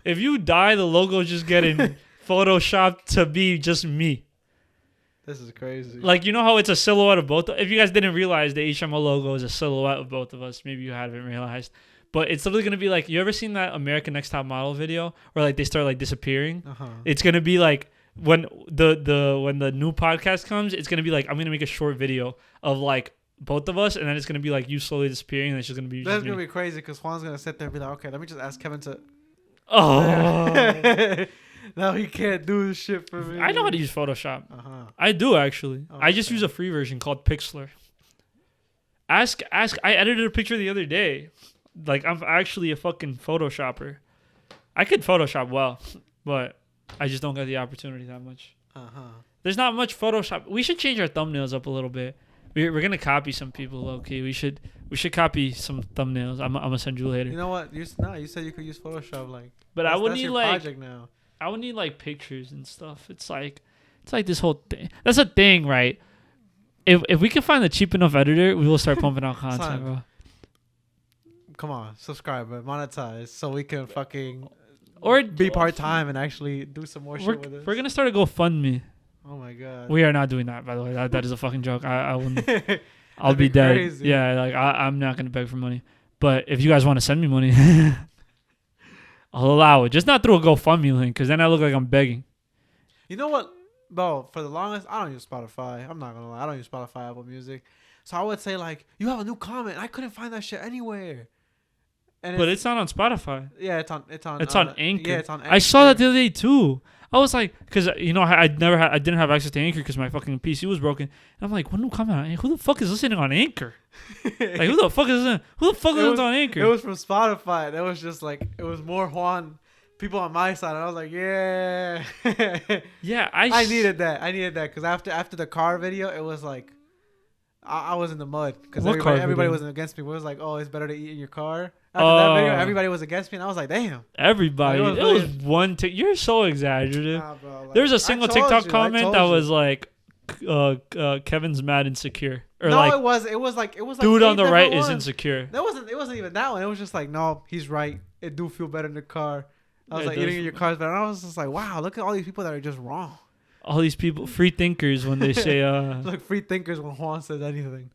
If you die, the logo's just getting photoshopped to be just me. This is crazy. Like, you know how it's a silhouette of both? If you guys didn't realize, the HMO logo is a silhouette of both of us. Maybe you haven't realized. But it's literally going to be like, you ever seen that American Next Top Model video where like they start like disappearing? Uh-huh. It's going to be like when the new podcast comes, it's going to be like, I'm going to make a short video of like both of us, and then it's going to be like you slowly disappearing, and it's just going to be That's going to be crazy because Juan's going to sit there and be like, okay, let me just ask Kevin to... Oh... Now he can't do this shit for me. I know how to use Photoshop. I do, actually. Okay. I just use a free version called Pixlr. Ask. I edited a picture the other day. Like, I'm actually a fucking Photoshopper. I could Photoshop well, but I just don't get the opportunity that much. There's not much Photoshop. We should change our thumbnails up a little bit. We're gonna copy some people. Okay, we should copy some thumbnails. I'm gonna send you later. You know what? You said you could use Photoshop, like. But I would need like. Project now. I would need like pictures and stuff. It's like this whole thing. That's a thing, right? If we can find a cheap enough editor, we will start pumping out content, bro. Come on, subscribe, but monetize so we can fucking or be part time and actually do some more shit with us. We're gonna start a GoFundMe. Oh my god. We are not doing that, by the way. That is a fucking joke. I wouldn't. I'll be dead. Crazy. Yeah, like I'm not gonna beg for money. But if you guys want to send me money. I'll allow it. Just not through a GoFundMe link, because then I look like I'm begging. You know what, bro? For the longest, I don't use Spotify. I'm not going to lie. I don't use Spotify, Apple Music. So I would say, like, you have a new comment. I couldn't find that shit anywhere. But it's not on Spotify. Yeah, it's on Anchor. Yeah, it's on Anchor. I saw that the other day, too. I was like, because, you know, I didn't have access to Anchor because my fucking PC was broken. And I'm like, what new comment? Who the fuck is listening on Anchor? Like, who the fuck is on Anchor? It was from Spotify. That was just like, it was more Juan people on my side. And I was like, yeah. Yeah, I needed that. Because after the car video, it was like, I was in the mud. Because everybody was against me. It was like, oh, it's better to eat in your car. After that video, everybody was against me. And I was like, damn. Everybody. Like, it was one You're so exaggerative. Nah, bro, like, there's a single TikTok comment that was like, Kevin's mad insecure. Or no, like, it was like dude on the right is insecure. It wasn't even that one. It was just like, no, he's right. It do feel better in the car. I was like, eating in your car is better. And I was just like, wow, look at all these people that are just wrong. All these people, free thinkers, when they say like free thinkers when Juan says anything.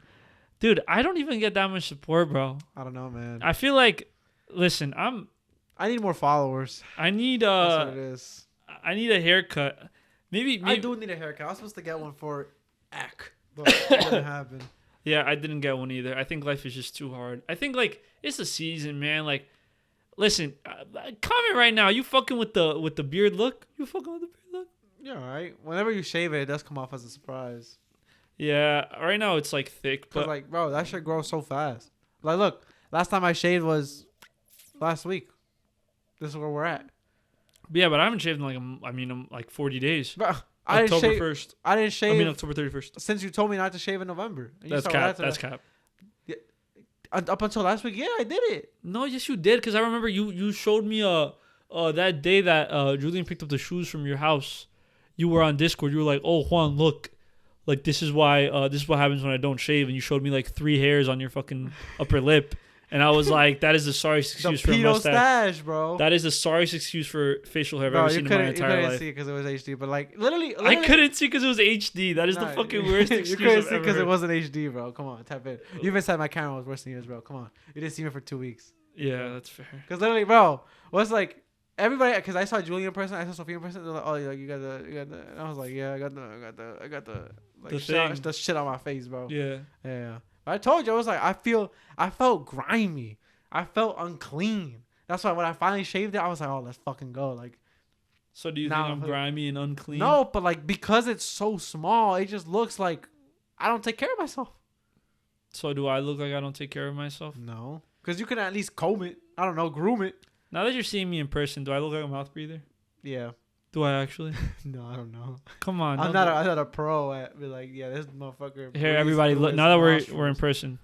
Dude, I don't even get that much support, bro. I don't know, man. I feel like, listen, I need more followers. I need That's what it is. I need a haircut. Maybe I do need a haircut. I was supposed to get one for ACK, but it didn't happen. Yeah, I didn't get one either. I think life is just too hard. I think like it's the season, man. Like, listen, comment right now. You fucking with the beard look? You fucking with the beard look? Yeah, right. Whenever you shave it, it does come off as a surprise. Yeah, right now it's like thick, but like, bro, that shit grows so fast. Like, look, last time I shaved was last week. This is where we're at. Yeah, but I haven't shaved in like 40 days. Bro, October 1st. I didn't shave. I mean October 31st. Since you told me not to shave in November. That's cap. That's cap. Yeah, up until last week, yeah, I did it. No, yes, you did. Because I remember you showed me that day that Julian picked up the shoes from your house. You were on Discord. You were like, "Oh, Juan, look, like this is why this is what happens when I don't shave." And you showed me like 3 hairs on your fucking upper lip. And I was like, that is the sorriest excuse for a mustache. Stash, bro. That is the sorriest excuse for facial hair I've ever seen in my entire life. You couldn't see it because it was HD, but like literally I couldn't see because it was HD. That is the fucking worst excuse. You couldn't see because it wasn't HD, bro. Come on, tap in. You even said my camera was worse than yours, bro. Come on, you didn't see me for 2 weeks. Yeah, that's fair. Because literally, bro, what's like everybody? Because I saw Julian in person, I saw Sophia in person. They're like, oh, you got the. And I was like, yeah, I got the like the shit on my face, bro. Yeah. But I told you, I was like, I felt grimy. I felt unclean. That's why when I finally shaved it, I was like, oh, let's fucking go. Like, so do you think I'm grimy and unclean? No, but like because it's so small, it just looks like I don't take care of myself. So do I look like I don't take care of myself? No, because you can at least comb it. I don't know, groom it. Now that you're seeing me in person, do I look like a mouth breather? Yeah. Do I actually? No, I don't know. Come on. I'm not a pro at be like, yeah, this motherfucker. Here, everybody, look. Now that we're in person.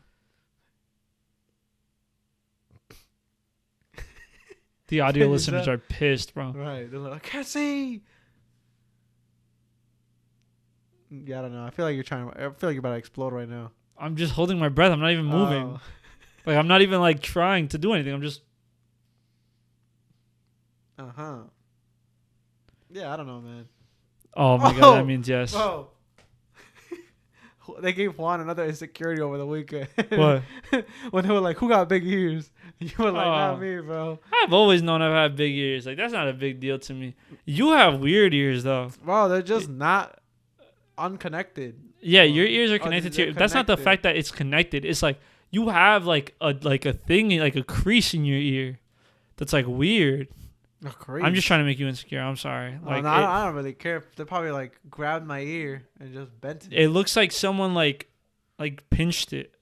The audio listeners are pissed, bro. Right. They're like, I can't see. Yeah, I don't know. I feel like you're about to explode right now. I'm just holding my breath. I'm not even moving. Like, I'm not even, like, trying to do anything. I'm just... Uh-huh. Yeah, I don't know, man. Oh, my God. That means yes. Whoa. They gave Juan another insecurity over the weekend. What? When they were like, who got big ears? You were like, not me, bro. I've always known I've had big ears. Like, that's not a big deal to me. You have weird ears, though. Bro, they're just not unconnected. Yeah, your ears are connected to your... That's not the fact that it's connected. It's like, you have, like a thing, like a crease in your ear. That's, like, weird. A crease? I'm just trying to make you insecure. I'm sorry. Like, no, I don't really care. They probably, like, grabbed my ear and just bent it. It looks like someone, like pinched it.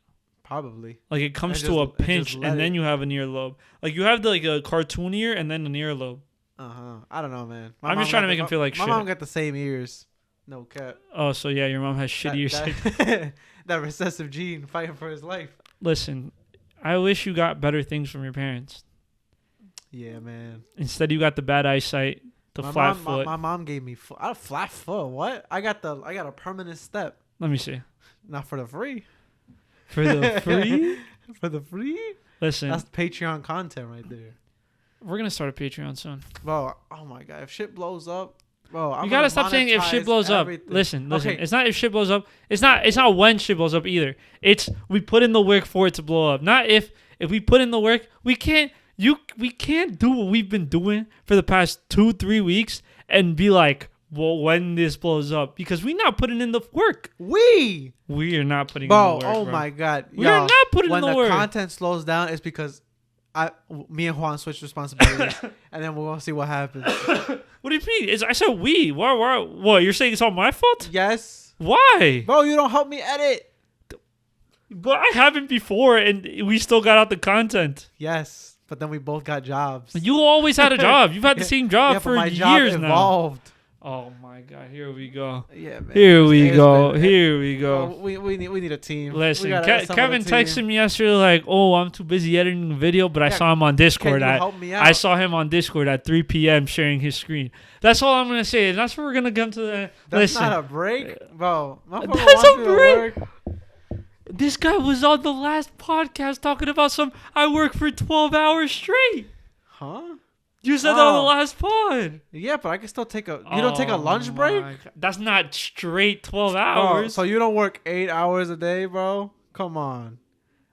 Probably. Like, it comes to a pinch, and then you have an earlobe. Like, you have, like, a cartoon ear and then an earlobe. Uh-huh. I don't know, man. I'm just trying to make him feel like shit. My mom got the same ears. No cap. Oh, so, yeah, your mom has shitty ears. That recessive gene fighting for his life. Listen, I wish you got better things from your parents. Yeah, man. Instead, you got the bad eyesight, flat foot. My mom gave me a flat foot. What? I got a permanent step. Let me see. Not for the free. For the free? For the free? Listen. That's Patreon content right there. We're going to start a Patreon soon. Bro, oh my God. If shit blows up, bro, you got to stop saying if shit blows everything. Up. Listen. Okay. It's not if shit blows up. It's not when shit blows up either. It's we put in the work for it to blow up. Not if we put in the work, we can't do what we've been doing for the past 2-3 weeks and be like, well, when this blows up, because we're not putting in the work. We are not putting in the work. Oh my God. We are not putting in the work. When the content slows down, it's because me and Juan switch responsibilities, and then we'll see what happens. What do you mean? I said we. What? You're saying it's all my fault? Yes. Why? Bro, you don't help me edit. But I haven't before, and we still got out the content. Yes. But then we both got jobs. You always had a job. You've had the same job for my years job now. evolved. Oh my God! Here we go. Yeah, man. Here we go. Well, we need a team. Listen, Kevin texted me yesterday like, "Oh, I'm too busy editing the video," but I saw him on Discord. I saw him on Discord at 3 p.m. sharing his screen. That's all I'm gonna say. And that's where we're gonna come to the. That's not a break, bro. That's a break. This guy was on the last podcast talking about I work for 12 hours straight. Huh? You said that on the last pod. Yeah, but I can still take you don't take a lunch break? God. That's not straight 12 hours. So you don't work 8 hours a day, bro? Come on.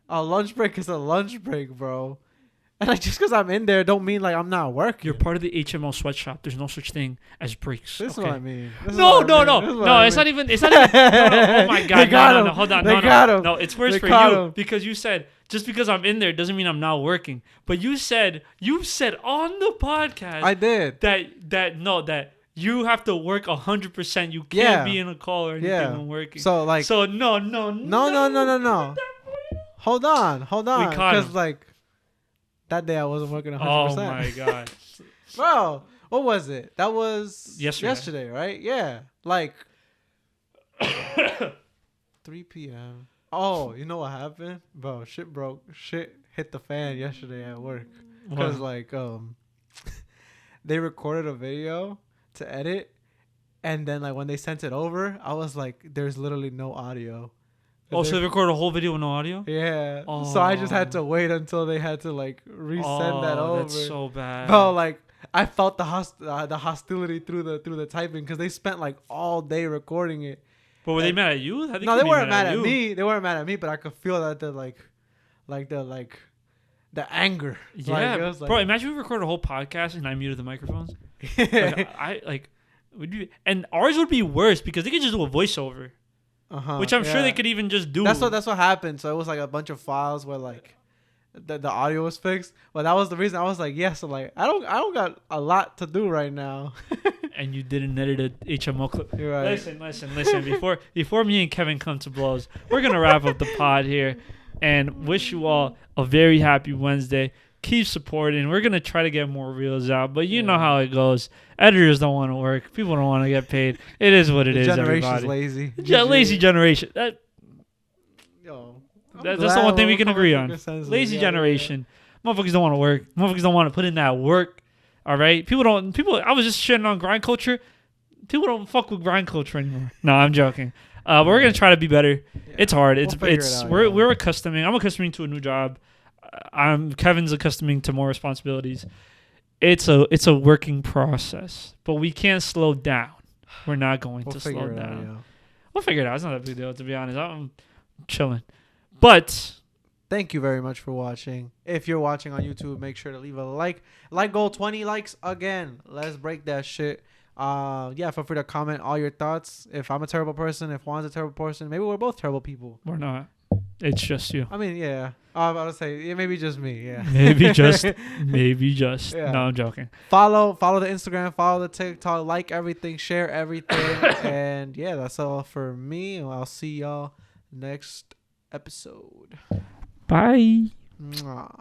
A lunch break is a lunch break, bro. And like just because I'm in there don't mean like I'm not working. You're part of the HMO sweatshop. There's no such thing as breaks. This is what I mean. No. It's not even. No, oh my God. No. Hold on. No. It's worse for you because you said just because I'm in there doesn't mean I'm not working. But you said on the podcast. I did that you have to work 100%. You can't be in a call or anything when working. So no. Hold on. Because like. That day I wasn't working 100%. Oh my God. Bro, What was it? That was yesterday, right? Yeah. Like 3 p.m. Oh, you know what happened? Bro, shit broke. Shit hit the fan yesterday at work. Because, they recorded a video to edit. And then, like, when they sent it over, I was like, there's literally no audio. Oh, so they recorded a whole video with no audio? Yeah. Oh. So I just had to wait until they had to, like, resend that over. That's so bad. Bro, like, I felt the hostility through the typing because they spent, like, all day recording it. But were they mad at you? No, they weren't mad at me. They weren't mad at me, but I could feel that the anger. Yeah, bro. Imagine we recorded a whole podcast and I muted the microphones. And ours would be worse because they could just do a voiceover, which I'm sure they could even just do. That's what happened. So it was like a bunch of files where like the audio was fixed, but that was the reason I was like, yes. So like I don't got a lot to do right now. And you didn't edit a HMO clip. You're right. Listen. Before me and Kevin come to blows, we're gonna wrap up the pod here, and wish you all a very happy Wednesday. Keep supporting. We're gonna try to get more reels out, but you know how it goes. Editors don't want to work. People don't want to get paid. It is what it is. Generation's lazy. Lazy generation. That's the one thing we can agree on. Lazy generation. Motherfuckers don't want to work. Motherfuckers don't want to put in that work. All right. People. I was just shitting on grind culture. People don't fuck with grind culture anymore. No, I'm joking. But we're gonna try to be better. Yeah. It's hard. We're accustoming. I'm accustoming to a new job. Kevin's accustoming to more responsibilities. It's a working process, but we can't slow down. We're not going to slow down. We'll figure it out. It's not a big deal, to be honest. I'm chilling. But thank you very much for watching. If you're watching on YouTube, make sure to leave a like. Like goal 20 likes again. Let's break that shit. Feel free to comment all your thoughts. If I'm a terrible person, if Juan's a terrible person, maybe we're both terrible people. We're not. It's just you. I mean, yeah. I was about to say, maybe just me. Yeah. Maybe just. Yeah. No, I'm joking. Follow the Instagram, follow the TikTok, like everything, share everything. And yeah, that's all for me. I'll see y'all next episode. Bye. Mwah.